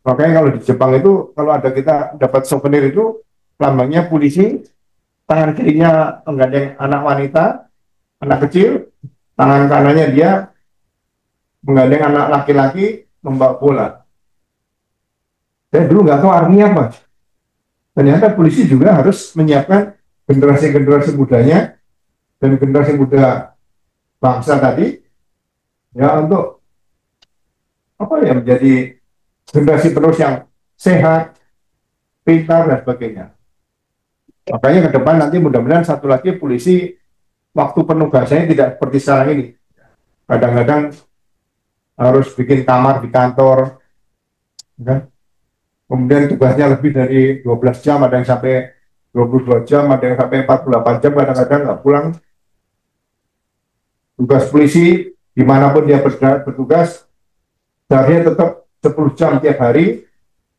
B: Makanya kalau di Jepang itu kalau ada kita dapat souvenir itu lambangnya polisi, tangan kirinya menggandeng anak wanita, anak kecil, tangan kanannya dia menggandeng anak laki-laki membawa bola. Saya dulu nggak tahu artinya apa. Ternyata polisi juga harus menyiapkan generasi-generasi mudanya dan generasi muda bangsa tadi ya untuk apa ya menjadi generasi penerus yang sehat, pintar dan sebagainya. Makanya ke depan nanti mudah-mudahan satu lagi polisi waktu penugasannya tidak seperti sekarang ini. Kadang-kadang harus bikin kamar di kantor, kan? Kemudian tugasnya lebih dari 12 jam, ada yang sampai 22 jam, ada yang sampai 48 jam, kadang-kadang nggak pulang. Tugas polisi, dimanapun dia bertugas, seharusnya tetap 10 jam tiap hari,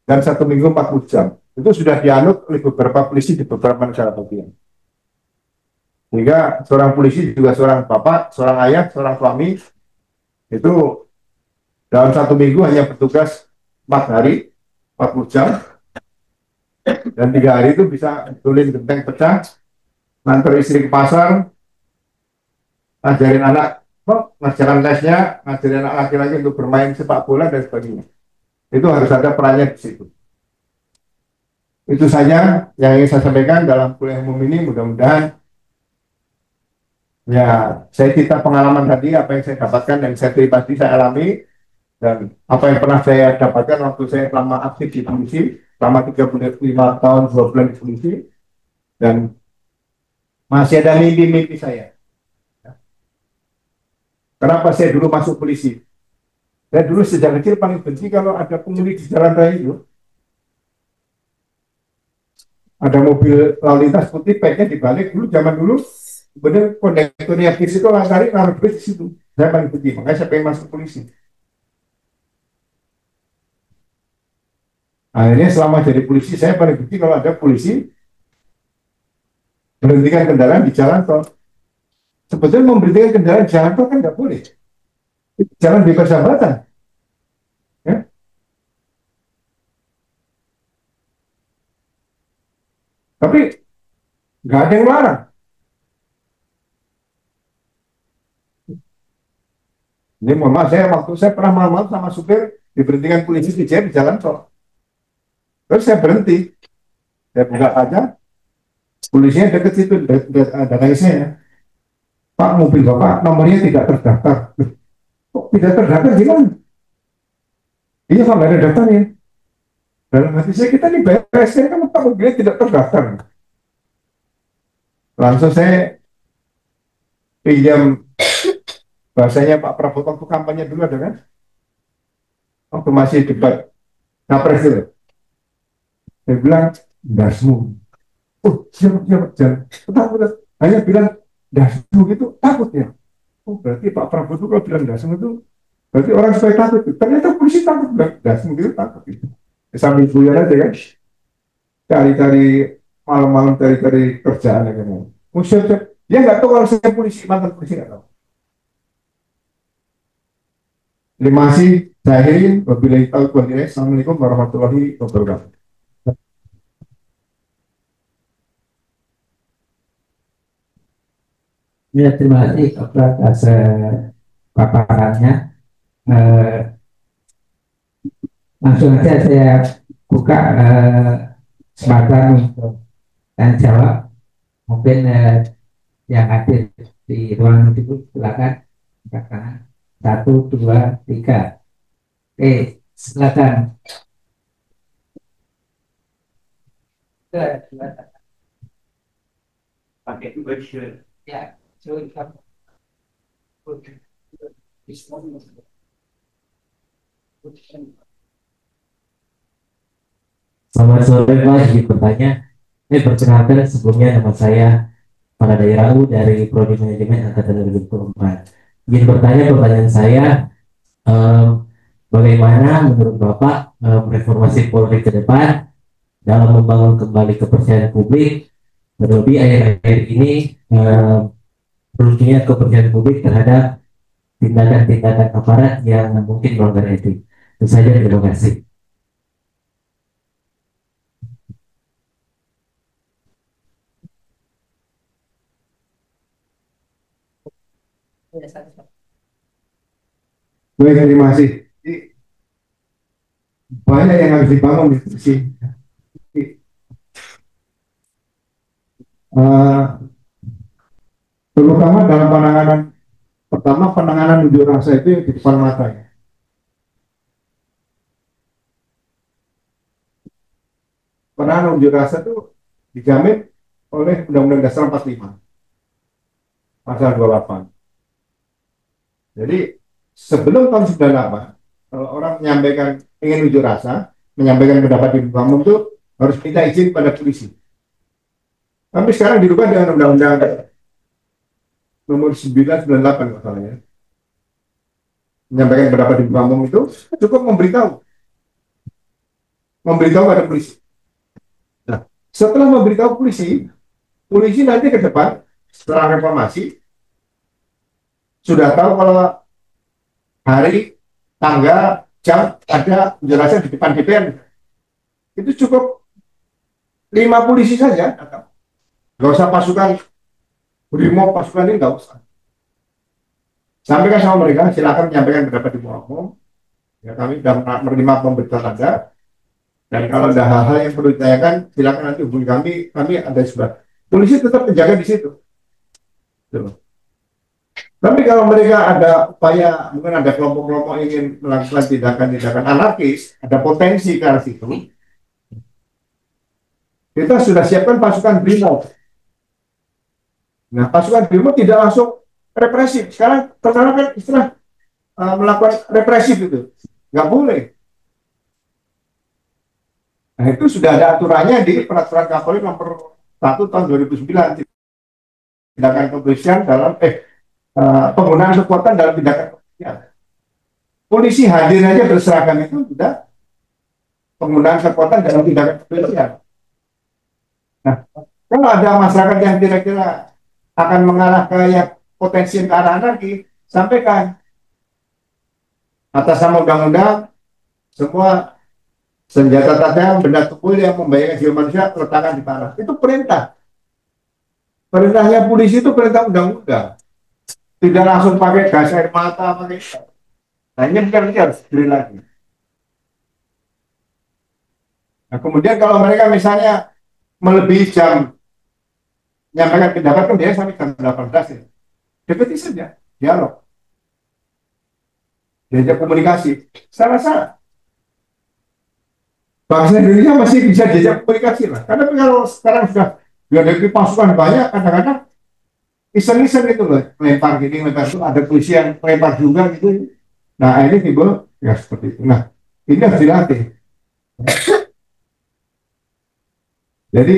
B: dan 1 minggu 40 jam. Itu sudah dianut oleh beberapa polisi di beberapa negara bagian. Sehingga seorang polisi juga seorang bapak, seorang ayah, seorang suami, itu dalam 1 minggu hanya bertugas 4 hari, 40 jam, dan 3 hari itu bisa tulis genteng pecah, ngantar istri ke pasar, ngajarin anak, ngajarin lesnya, ngajarin anak laki-laki untuk bermain sepak bola dan sebagainya. Itu harus ada perannya di situ. Itu saja yang ingin saya sampaikan dalam kuliah umum ini. Mudah-mudahan ya saya cerita pengalaman tadi, apa yang saya dapatkan dan saya pribadi saya alami, Dan apa yang pernah saya dapatkan waktu saya selama aktif di polisi, selama 35 tahun 2 bulan di polisi, dan masih ada mimpi-mimpi saya. Kenapa saya dulu masuk polisi? Saya dulu sejak kecil paling benci kalau ada pemuli di jalan raya itu, ada mobil lalu lintas putih, peknya dibalik. Dulu zaman dulu, bener kondekturnya bis itu lari naruh duit di situ. Saya paling benci, makanya saya pengen masuk polisi. Akhirnya selama jadi polisi, saya paling benci kalau ada polisi berhentikan kendaraan di jalan tol. Sebetulnya memberhentikan kendaraan di jalan tol kan nggak boleh. Jalan bebas hambatan. Ya? Tapi nggak ada yang larang. Ini mohon maaf, saya waktu saya pernah malam-malam sama supir diberhentikan polisi di jalan tol. Terus saya berhenti, saya buka kaca, polisinya deket situ, datangi saya. Pak, mobil Bapak nomornya tidak terdaftar. Kok tidak terdaftar gimana? Iya Pak, nggak ada daftarnya. Dalam hati saya, kita nih beres, kan kamu tahu mobilnya tidak terdaftar. Langsung saya pinjam bahasanya Pak Prabowo waktu kampanye dulu ada kan? Waktu masih debat Capres itu. Saya bilang, dasmu. Oh, siapa jangan. Takut. Hanya bilang, dasmu gitu, takut ya. Oh, berarti Pak Prabowo itu kalau bilang dasmu itu, berarti orang supaya takut. Ternyata polisi takut bilang, dasmu gitu takut. Gitu. Sambil buyar aja kan. Cari-cari malam-malam cari-cari kerjaan ya kan. Musuh, dia nggak tahu kalau saya polisi, mantan polisi nggak tahu. Terima kasih, saya akhirin. Wabillahi taufiq wal hidayah. Assalamualaikum warahmatullahi wabarakatuh.
A: Ya, terima kasih atas paparannya. Eh, Langsung saja saya buka kesempatan untuk tanya jawab. Mungkin yang hadir di ruangan itu silakan angkat tangan. 1, 2, 3. Oke, silakan. Pakai dua ya, silakan.
C: Selamat sore Mas, izin bertanya. Perkenalkan sebelumnya nama saya Para Dairahu dari Prodi Manajemen Angkatan 2024. Izin bertanya, pertanyaan saya, em, bagaimana menurut Bapak reformasi Polri ke depan dalam membangun kembali kepercayaan publik, terlebih akhir-akhir ini runtuhnya kepercayaan publik terhadap tindakan-tindakan aparat yang mungkin melanggar etik. Itu saja, terima kasih.
B: Baik, terima kasih. Banyak yang harus dibangun di sih. Terutama dalam penanganan, pertama penanganan unjuk rasa itu yang di depan mata ya. Penanganan unjuk rasa itu dijamin oleh Undang-Undang Dasar 45 pasal 28. Jadi sebelum tahun 98, kalau orang menyampaikan ingin unjuk rasa, menyampaikan pendapat di muka umum itu harus minta izin pada polisi. Tapi sekarang dirubah dengan Undang-Undang nomor 998 masalahnya. Menyampaikan pendapat di muka umum itu cukup memberitahu pada polisi. Nah, setelah memberitahu polisi, polisi nanti ke depan setelah reformasi sudah tahu kalau hari, tanggal, jam ada unjuk rasa di depan DPR. Itu cukup 5 polisi saja. Nggak usah pasukan Brimob, pasukan ini nggak usah. Sampaikan sama mereka, silakan menyampaikan pendapat di muka umum. Ya, kami sudah menerima pemberitaan Anda. Dan kalau ada hal-hal yang perlu ditanyakan, silakan nanti hubungi kami ada sebelah. Polisi tetap menjaga di situ. Tapi kalau mereka ada upaya, mungkin ada kelompok-kelompok ingin melakukan tindakan-tindakan anarkis, ada potensi ke arah situ, kita sudah siapkan pasukan BRIMOB. Nah, pasukan BRIMOB tidak langsung represif. Sekarang terkenal kan istilah melakukan represif itu. Nggak boleh. Nah, itu sudah ada aturannya di Peraturan Kapolri nomor 1 tahun 2009. Tindakan kepolisian dalam penggunaan kekuatan dalam tindakan kepolisian. Polisi hadir aja berseragam itu sudah penggunaan kekuatan dalam tindakan kepolisian. Nah, kalau ada masyarakat yang kira-kira akan mengarah ke yang potensi ke arah anarki, sampaikan atas nama undang-undang semua senjata tajam, benda tumpul yang membahayakan jiwa manusia letakkan di tanah. Itu perintah. Perintahnya polisi itu perintah undang-undang. Tidak langsung pakai gas air mata, pakai. Nah, ini kan harus beli lagi. Nah, kemudian kalau mereka misalnya melebihi jam menyampaikan pendapat kan dia sampai jam 18 ya. Dekati saja, dialog. Diajak komunikasi. Saya rasa bangsa Indonesia masih bisa diajak komunikasi lah. Karena kalau sekarang sudah dihadapi pasukan banyak, kadang-kadang iseng-iseng gitu loh. Lempar gini, lempar itu, ada polisi yang lempar juga gitu. Nah, ini timbul ya seperti itu. Nah, ini harus dilatih. Jadi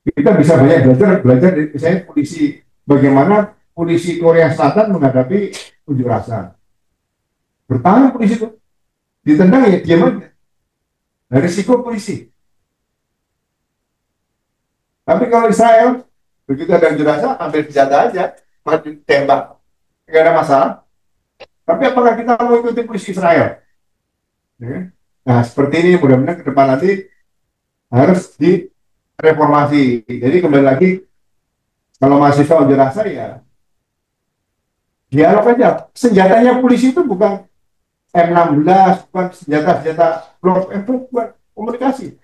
B: kita bisa banyak belajar dari misalnya polisi, bagaimana polisi Korea Selatan menghadapi unjuk rasa. Bertahan polisi itu, ditendang ya diam aja. Nah, risiko polisi. Tapi kalau Israel, begitu ada unjuk rasa, ambil senjata aja, mati tembak, nggak ada masalah. Tapi apakah kita mau ikuti polisi Israel? Ya. Nah, seperti ini mudah-mudahan ke depan nanti harus direformasi. Jadi kembali lagi, kalau mahasiswa unjuk rasa ya dialog aja. Senjatanya polisi itu bukan M16, bukan senjata-senjata blok M, bukan komunikasi.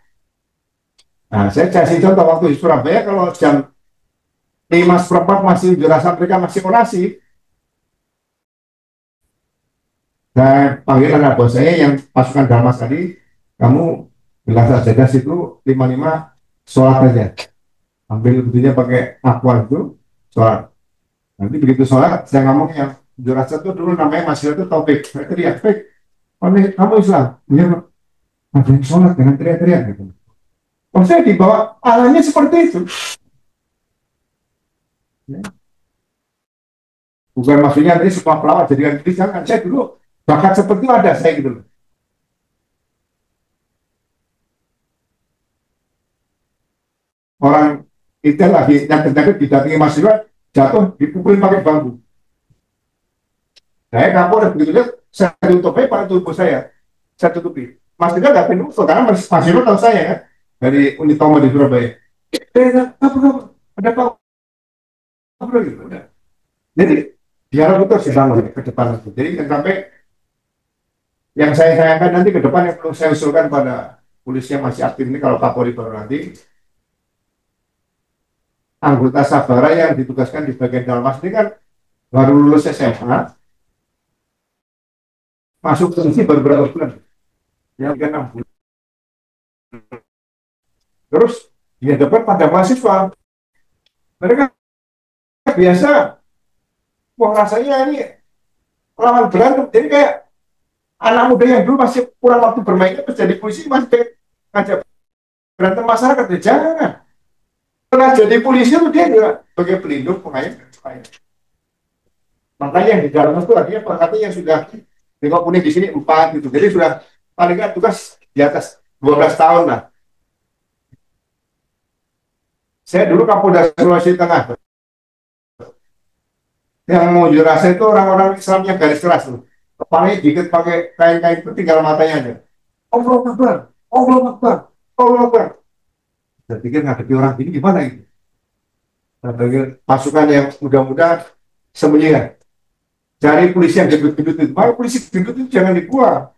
B: Nah, saya kasih contoh waktu di Surabaya, kalau jam 5:15 masih unjuk rasa, mereka masih orasi. Saya panggil anak bos saya yang pasukan Dalmas tadi, kamu gelas saja itu 55 sholat aja. Ambil betulnya pakai aqua itu, sholat. Nanti begitu sholat, saya ngomong yang unjuk rasa itu dulu namanya mahasiswa itu Taufik. Saya teriak, Taufik, kamu Islam? Iya, ada yang sholat dengan teriak-teriak gitu. Oh, saya dibawa alanya seperti itu. Ya. Bukan maksudnya nanti semua pelawak jadikan diri, jangan. Saya dulu bakat seperti itu ada saya gitu loh. Orang itu lagi nyakit-nyakit didatangi mahasiswa, jatuh dipukulin pakai bambu. Saya kapolres begitu lihat, saya tutupi pada tubuh saya tutupi. Mahasiswa nggak pindah, karena mahasiswa tahu saya kan dari Unitomo di Surabaya. Apa ada apa gitu. Jadi dialog itu harus dibangun ke depan itu. Jadi sampai yang saya sayangkan nanti ke depan yang perlu saya usulkan pada polisi yang masih aktif ini, kalau Kapolri baru nanti, anggota Sabara yang ditugaskan di bagian Dalmas ini kan baru lulus SMA, masuk polisi baru berapa bulan, ya 6 bulan. Terus dia dapat pada mahasiswa, mereka biasa, wah rasanya ini lawan berantem, jadi kayak anak muda yang dulu masih kurang waktu bermainnya, terus jadi polisi masih ngajak berantem masyarakat, ya jangan. Pernah jadi polisi itu dia juga sebagai pelindung, pengayom, dan sebagainya. Makanya yang di dalam itu artinya pangkatnya yang sudah 50 di sini 4 gitu, jadi sudah paling nggak tugas di atas 12 tahun lah. Saya dulu Kapolda Sulawesi Tengah, yang mau unjuk rasa itu orang-orang Islam yang garis keras tuh, kepalanya dikit pakai kain-kain itu, tinggal matanya aja. Allah Akbar, Allah Akbar, Allah Akbar. Saya pikir ngadepi orang ini gimana itu? Saya pikir pasukan yang muda-muda sembunyikan. Cari polisi yang gendut-gendut itu. Maka polisi gendut itu jangan dibuang.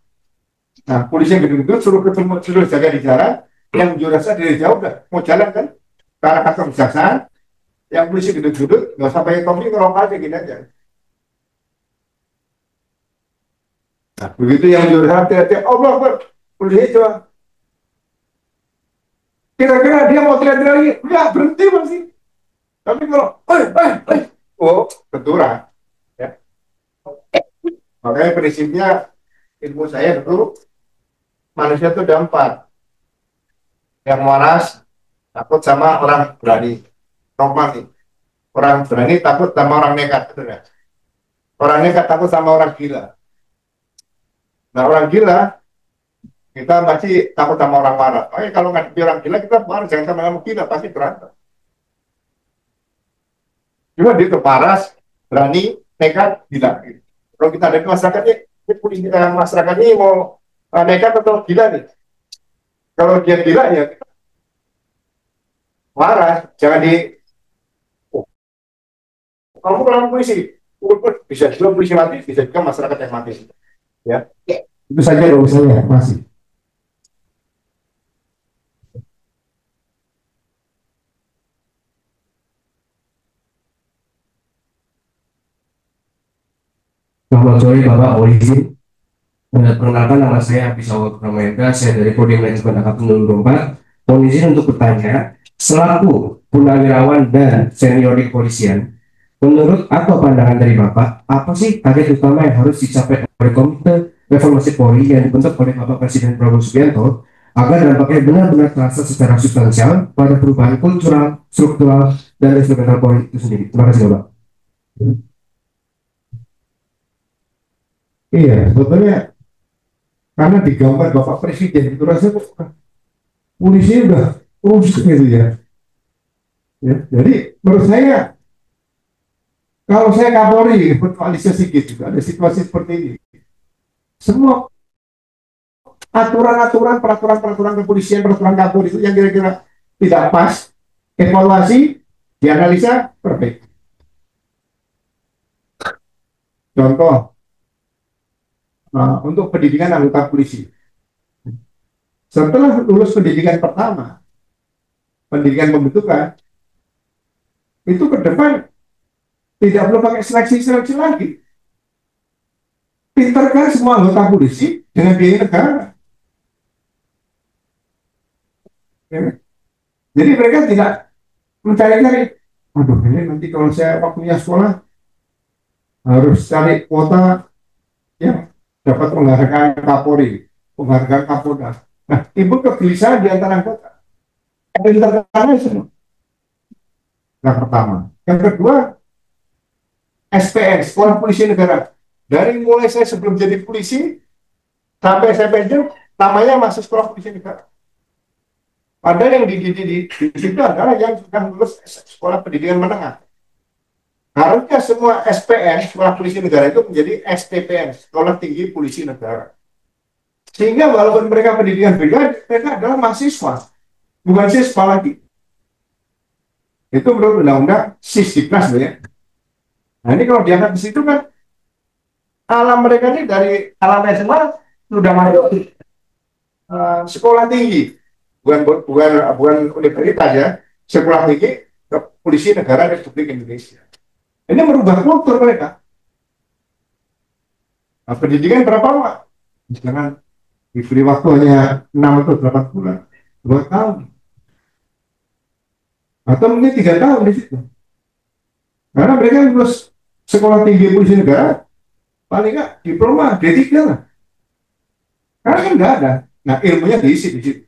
B: Nah, polisi yang gendut-gendut suruh ketemu, suruh jaga di jalan, yang unjuk rasa dari jauh udah mau jalan kan ke arah kantor kejaksaan, Yang polisi gedut-gedut, nggak usah pakai topi, ngerok aja gini aja. Nah, begitu yang jurus hati-hati, Allah Akbar, polisi coba. Kira-kira dia mau teriak-teriak lagi, nggak berhenti masih. Tapi kalau, oh, benturan. Ya. Makanya prinsipnya ilmu saya dulu, manusia itu ada 4. Yang waras, takut sama orang berani. Normal nih. Orang berani takut sama orang nekat. Betul ya? Orang nekat takut sama orang gila. Nah, orang gila, kita masih takut sama orang marah. Oke, kalau ngadepi orang gila, kita marah. Jangan sama orang gila, pasti berantem. Cuma dia itu paras, berani, nekat, gila. Kalau kita ada di masyarakat ini, masyarakat ini mau nekat atau gila nih? Kalau dia gila, ya kita marah. Jangan di, oh, kamu kalau polisi, bisa juga polisi mati, bisa juga masyarakat yang mati. Ya, itu saja kalau saya masih.
C: Selamat sore Bapak Polisi. Perkenalkan nama saya Pisau Pramendra, saya dari Prodi Manajemen Angkatan 2024. Mohon izin untuk bertanya, selaku purnawirawan dan senior di kepolisian, menurut apa pandangan dari Bapak, apa sih target utama yang harus dicapai oleh Komite Reformasi Polri yang dibentuk oleh Bapak Presiden Prabowo Subianto agar dampaknya benar-benar terasa secara substansial pada perubahan kultural, struktural, dan instrumental Polri itu sendiri? Terima kasih Bapak.
B: Iya, sebetulnya karena digambar Bapak Presiden itu rasanya polisi udah rusuh gitu ya. Jadi menurut saya kalau saya Kapolri berkoalisi gitu, ada situasi seperti ini, semua aturan-aturan, peraturan-peraturan kepolisian, peraturan Kapolri itu yang kira-kira tidak pas, evaluasi, dianalisa, perbaiki. Contoh, untuk pendidikan anggota polisi. Setelah lulus pendidikan pertama, pendidikan pembentukan, itu ke depan tidak perlu pakai seleksi-seleksi lagi. Pinterkan semua anggota polisi dengan biaya negara. Ya. Jadi mereka tidak mencari-cari, aduh ini nanti kalau saya waktunya sekolah harus cari kuota yang dapat penghargaan Kapolri, penghargaan Kapolda. Nah, timbul kegelisahan di antara anggota. Pinterkan semua. Yang pertama. Yang kedua, SPN, Sekolah Polisi Negara. Dari mulai saya sebelum jadi polisi sampai saya pensiun, namanya masih Sekolah Polisi Negara. Padahal yang dididik di situ adalah yang sudah lulus sekolah pendidikan menengah. Harusnya semua SPN, Sekolah Polisi Negara itu menjadi STPN, Sekolah Tinggi Polisi Negara. Sehingga walaupun mereka pendidikan beda, mereka adalah mahasiswa, bukan siswa lagi. Itu menurut undang-undang Sisdiknas ya. Nah ini kalau diangkat di situ kan alam mereka ini dari alam SMA sudah masuk sekolah tinggi, bukan universitas ya, sekolah tinggi Polisi Negara Republik Indonesia. Ini merubah kultur mereka. Nah, pendidikan berapa lama? Jangan diberi waktu hanya 6 atau 8 bulan, 2 tahun, atau mungkin 3 tahun di situ. Karena mereka lulus sekolah tinggi polisi negara, paling nggak diploma D3 lah. Karena kan nggak ada. Nah ilmunya diisi di situ.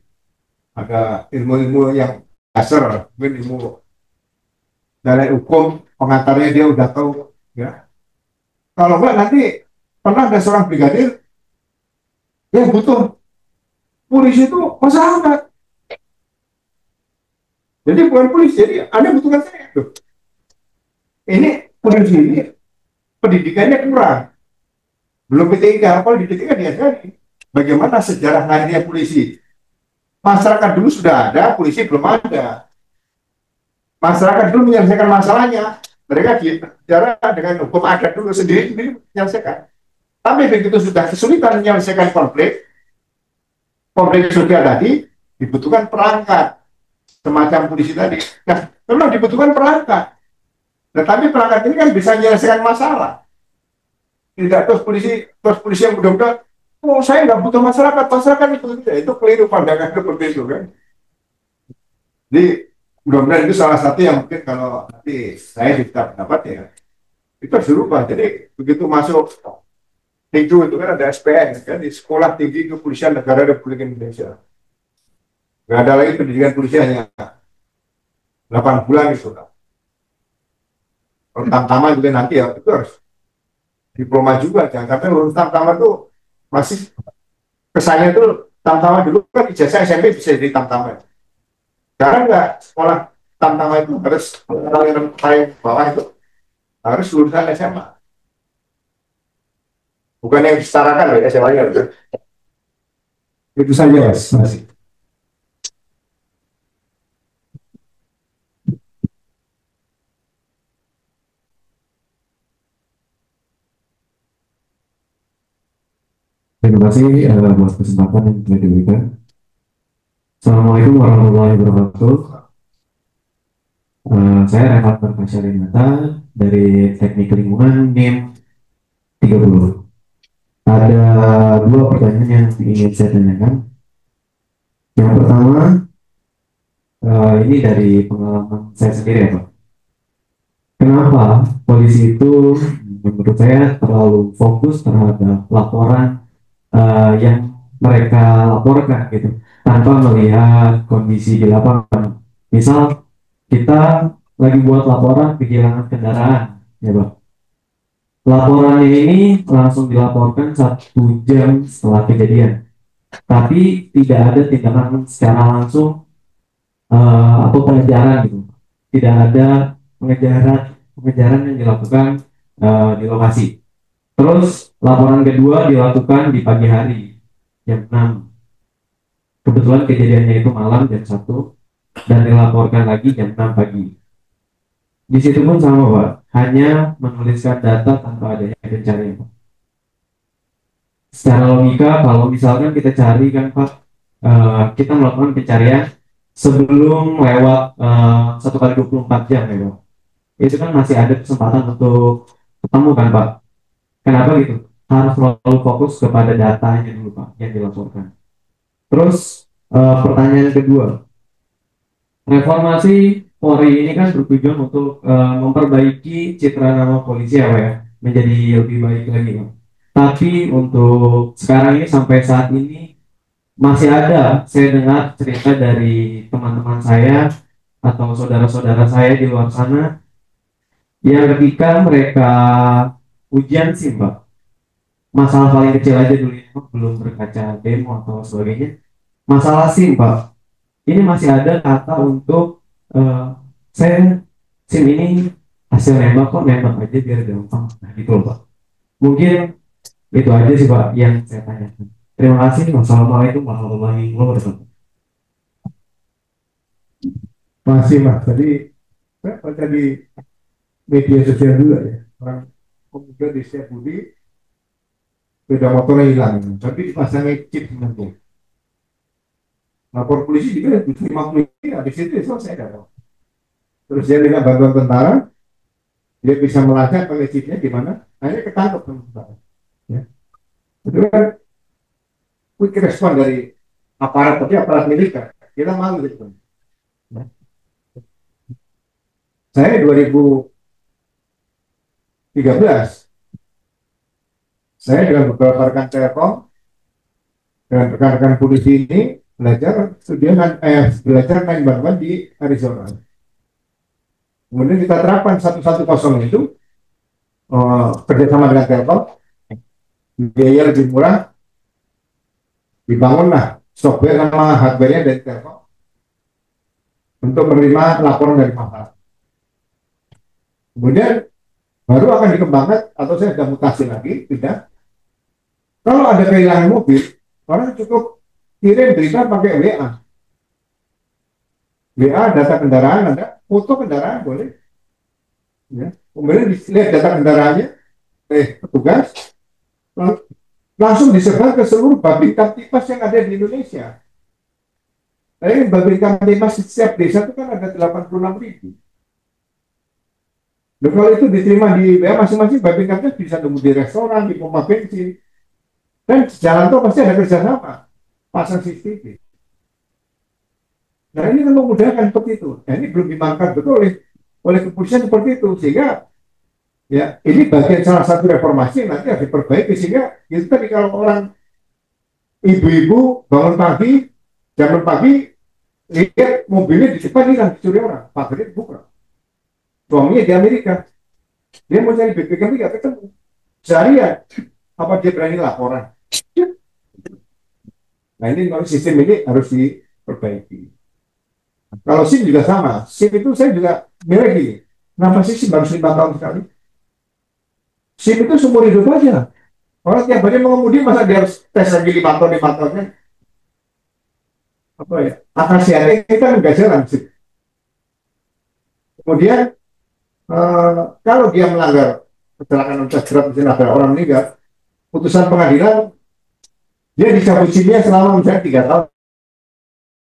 B: Ada ilmu-ilmu yang dasar, ilmu dari hukum, pengantarnya dia udah tahu. Ya. Kalau nggak nanti pernah ada seorang brigadir yang butuh polisi itu masyarakat. Jadi bukan polisi, jadi Anda butuhkan saya. Tuh. Ini polisi ini pendidikannya kurang. Belum PTIK, kalau di PTIK diajari bagaimana sejarah lahirnya polisi. Masyarakat dulu sudah ada, polisi belum ada. Masyarakat dulu menyelesaikan masalahnya, mereka bicara dengan hukum adat dulu sendiri menyelesaikan. Tapi begitu sudah kesulitan menyelesaikan konflik sosial tadi, dibutuhkan perangkat semacam polisi tadi. Nah, memang dibutuhkan perangkat. Tetapi perangkat ini kan bisa menyelesaikan masalah. Tidak terus polisi yang mudah-mudahan, oh saya nggak butuh masyarakat, masyarakat itu keliru pandangan seperti itu kan. Jadi mudah-mudahan itu salah satu yang mungkin kalau nanti saya bisa pendapat ya, itu harus dirubah. Jadi begitu masuk itu kan ada SPN kan di Sekolah Tinggi Kepolisian Negara Republik Indonesia. Nggak ada lagi pendidikan polisi hanya 8 bulan itu. Kalau tamtama juga nanti ya itu harus diploma juga. Jangan sampai lulus tamtama itu masih kesannya itu tamtama dulu kan ijazah SMP bisa jadi tamtama. Sekarang nggak, sekolah tamtama itu harus yang paling bawah itu harus lulusan SMA. Bukan yang disetarakan oleh SMA-nya. Itu saja Mas. Masih.
C: Terima kasih buat kesempatan yang telah diberikan. Assalamualaikum warahmatullahi wabarakatuh. Saya Rehat Perkasyarinata dari Teknik Lingkungan NIM 30. Ada dua pertanyaan yang ingin saya tanyakan. Yang pertama, ini dari pengalaman saya sendiri ya Pak. Kenapa polisi itu menurut saya terlalu fokus terhadap laporan yang mereka laporkan gitu, tanpa melihat kondisi di lapangan. Misal kita lagi buat laporan kehilangan kendaraan, ya Bang. Laporannya ini langsung dilaporkan 1 jam setelah kejadian, tapi tidak ada tindakan secara langsung atau pengejaran gitu. Tidak ada pengejaran yang dilakukan di lokasi. Terus laporan kedua dilakukan di pagi hari jam 6. Kebetulan kejadiannya itu malam jam 1 dan dilaporkan lagi jam 6 pagi. Di situ pun sama Pak, hanya menuliskan data tanpa adanya pencarian. Secara logika kalau misalkan kita cari kan Pak, kita melakukan pencarian sebelum lewat 1 kali 24 jam ya Pak. Itu kan masih ada kesempatan untuk ketemu kan Pak. Kenapa gitu? Harus selalu fokus kepada datanya dulu Pak yang dilaporkan. Terus pertanyaan kedua, reformasi Polri ini kan bertujuan untuk memperbaiki citra nama polisi ya Pak ya, menjadi lebih baik lagi Pak. Tapi untuk sekarang ini sampai saat ini masih ada saya dengar cerita dari teman-teman saya atau saudara-saudara saya di luar sana yang ketika mereka ujian sih Mbak, masalah paling kecil aja dulu ya, belum berkaca demo atau sebagainya, masalah SIM Pak, ini masih ada kata untuk saya SIM ini hasil nembak kok, nembak aja biar gampang, nah gitu loh Pak. Mungkin itu aja sih Pak yang saya tanyakan. Terima kasih. Wassalamualaikum warahmatullahi wabarakatuh.
B: Masih Mas, tadi saya baca di media sosial juga ya, orang pemuda di Setiabudi sepeda motornya hilang, tapi dipasangnya chip nanti. Lapor polisi juga 50 ini habis itu selesai dah. Terus dia minta bantuan tentara, dia bisa melacak pakai chipnya di mana, akhirnya ketangkep tentara. Ya. Itu kan quick respon dari aparat, tapi aparat militer. Kita malu gitu. Ya. Saya 2013 saya dengan beberapa rekan Telkom dan rekan-rekan polisi ini belajar belajar 911 di Arizona. Kemudian kita terapkan 110 itu kerjasama dengan Telkom, biaya lebih murah, dibangunlah software sama hardware-nya dari Telkom untuk menerima laporan dari masyarakat. Kemudian baru akan dikembangkan atau saya sudah mutasi lagi, tidak. Kalau ada kehilangan mobil, orang cukup kirim berita pakai WA. WA data kendaraan ada, foto kendaraan boleh. Ya. Kemudian dilihat data kendaraannya, petugas langsung disebar ke seluruh babin kamtipas yang ada di Indonesia. Tapi babin kamtipas di setiap desa itu kan ada 86.000. Loh, kalau itu diterima di ya, masing-masing babi kapten bisa nunggu di restoran, di pompa bensin, dan jalan tol pasti ada kerjasama, pasang CCTV. Nah ini kan memudahkan seperti itu. Nah ini belum dimakan betul oleh kepolisian seperti itu, sehingga ya ini bagian salah satu reformasi yang nanti harus diperbaiki, sehingga itu tadi kalau orang ibu-ibu bangun pagi, jam pagi lihat mobilnya di depan hilang dicuri orang, pagarnya buka. Suaminya di Amerika, dia mau cari BPKB nggak ketemu. Seharian, apa dia berani laporan? Nah ini sistem ini harus diperbaiki. Kalau SIM juga sama, SIM itu saya juga milih gini. Kenapa sih SIM harus 5 tahun sekali? SIM itu seumur hidup aja. Orang tiap hari mengemudi masa dia harus tes lagi 5 tahun 5 tahunnya? Apa ya? Akal sehatnya kita nggak jalan sih. Kemudian kalau dia melanggar kecelakaan lintas berat, misalnya ada orang meninggal, putusan pengadilan dia dicabut SIM-nya selama misalnya 3 tahun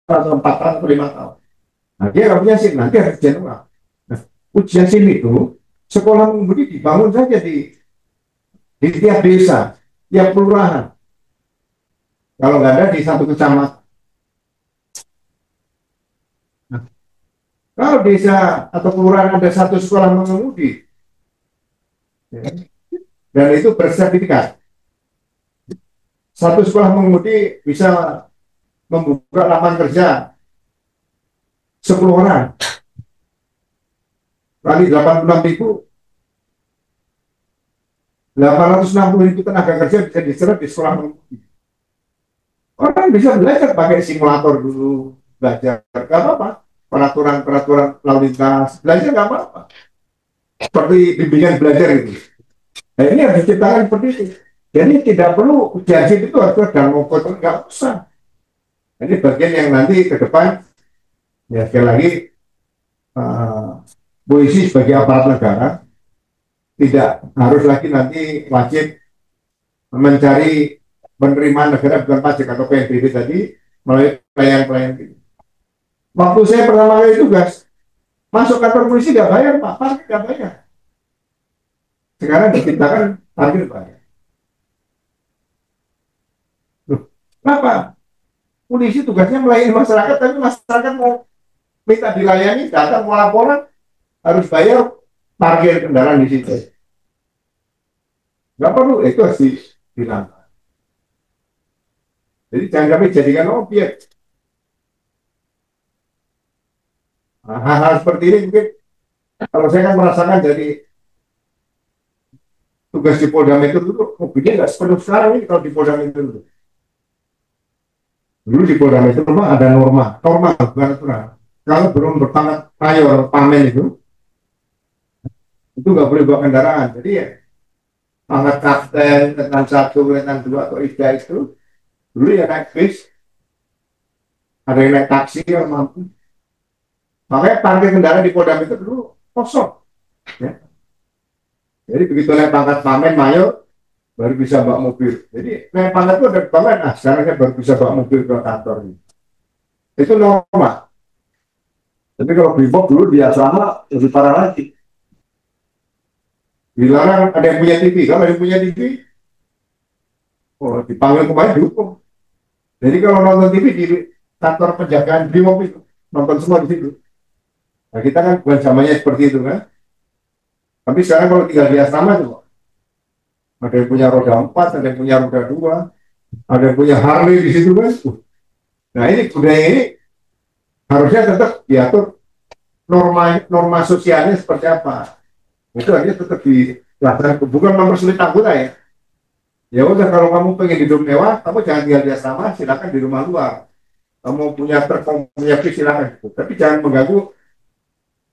B: atau 4 tahun atau 5 tahun. Nah, dia nggak punya SIM, nanti harus ujian ulang. Nah, ujian SIM itu sekolah mengemudi dibangun saja di tiap desa, tiap kelurahan. Kalau nggak ada di satu kecamatan. Nah, kalau desa atau kelurahan ada satu sekolah mengemudi, ya, dan itu bersertifikat, satu sekolah mengemudi bisa membuka lapangan kerja 10 orang, kali 860.000 tenaga kerja bisa diserap di sekolah mengemudi. Orang bisa belajar pakai simulator dulu, belajar nggak apa-apa, peraturan lalu lintas, belajar nggak apa-apa, seperti bimbingan belajar itu. Nah ini harus diciptakan seperti itu. Jadi tidak perlu ujian SIM itu harus ada ngokot, nggak usah. Ini bagian yang nanti ke depan, ya sekali lagi, polisi sebagai aparat negara tidak harus lagi nanti wajib mencari penerimaan negara bukan pajak atau PNBP tadi melalui pelayan-pelayan itu. Waktu saya pertama kali tugas, masuk kantor polisi nggak bayar, Pak, parkir nggak bayar. Sekarang diciptakan parkir bayar. Loh, kenapa? Polisi tugasnya melayani masyarakat, tapi masyarakat mau minta dilayani, datang mau laporan, harus bayar parkir kendaraan di situ. Nggak perlu, itu harus dihilangkan. Jadi jangan sampai jadikan objek. Nah, hal-hal seperti ini mungkin kalau saya kan merasakan dari tugas di Polda Metro itu mobilnya nggak sepenuh sekarang ini kalau di Polda Metro itu. Dulu di Polda Metro memang ada norma bukan aturan. Kalau belum berpangkat mayor pamen itu nggak boleh bawa kendaraan. Jadi ya pangkat kapten, letnan 1, letnan 2 atau IDA itu dulu ya naik bis, ada yang naik taksi yang mampu. Makanya parkir kendaraan di Polda Metro dulu kosong. Ya. Jadi begitu naik pangkat pamen mayor baru bisa bawa mobil. Jadi naik pangkat itu ada pamen, sekarang saya baru bisa bawa mobil ke kantor. Itu norma. Tapi kalau Brimob dulu di asrama lebih parah lagi. Dilarang ada yang punya TV. Kalau ada yang punya TV, oh, dipanggil kemarin dihukum. Jadi kalau nonton TV di kantor penjagaan Brimob itu, nonton semua di situ. Nah kita kan bukan zamannya seperti itu kan. Tapi sekarang kalau tinggal di asrama tuh, ada yang punya roda 4, ada yang punya roda 2, ada yang punya Harley di situ kan. Nah ini budaya ini harusnya tetap diatur norma sosialnya seperti apa. Itu aja tetap dilaksanakan, bukan mempersulit anggota ya. Ya udah kalau kamu pengen hidup mewah, kamu jangan tinggal di asrama, silakan di rumah luar. Kamu punya punya bis silakan, tapi jangan mengganggu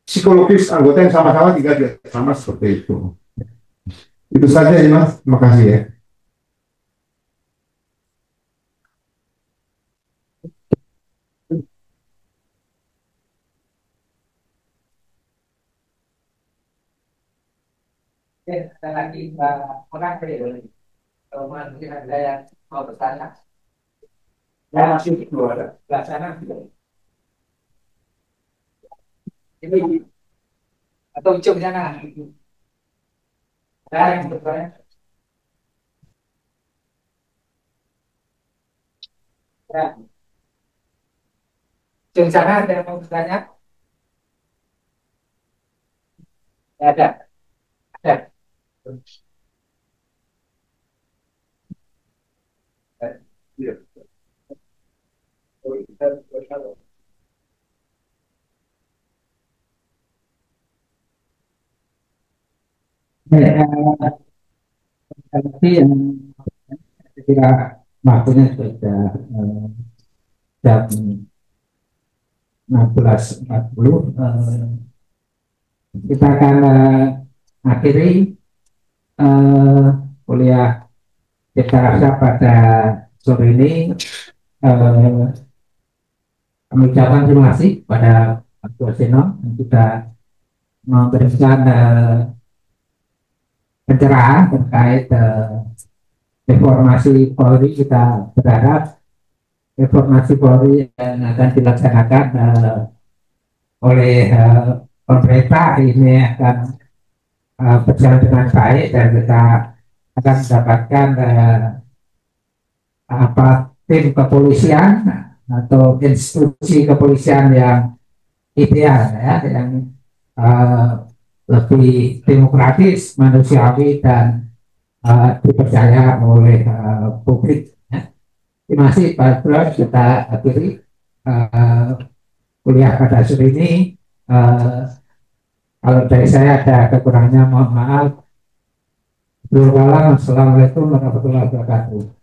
B: psikologis anggota yang sama-sama tinggal di asrama seperti itu. Itu saja ya Mas, terima kasih ya.
A: Oke, ada lagi orang boleh. Kalau mungkin ada yang mau bertanya, ya masih dua ada. Belah sana ini atau ujung sana. Dan bertanya, ya, di sana ada yang mau bertanya? Ya, ada.
B: Iya.
A: Tapi yang saya kira waktunya sudah jam 16.40. Kita akan akhiri eh, kuliah Cipta Rasa pada sore ini. Eh, Kami ucapkan terima kasih pada Pak Tuasino yang sudah memberikan pencerahan terkait reformasi Polri. Kita berharap reformasi Polri yang akan dilaksanakan oleh pemerintah ini akan berjalan dengan baik dan kita akan mendapatkan apa tim kepolisian atau institusi kepolisian yang ideal ya, yang lebih demokratis, manusiawi dan dipercaya oleh publik. Ya. Terima kasih Pak Bro, kita akhiri kuliah pada sore ini. Kalau dari saya ada kekurangannya mohon maaf. Assalamualaikum warahmatullahi wabarakatuh.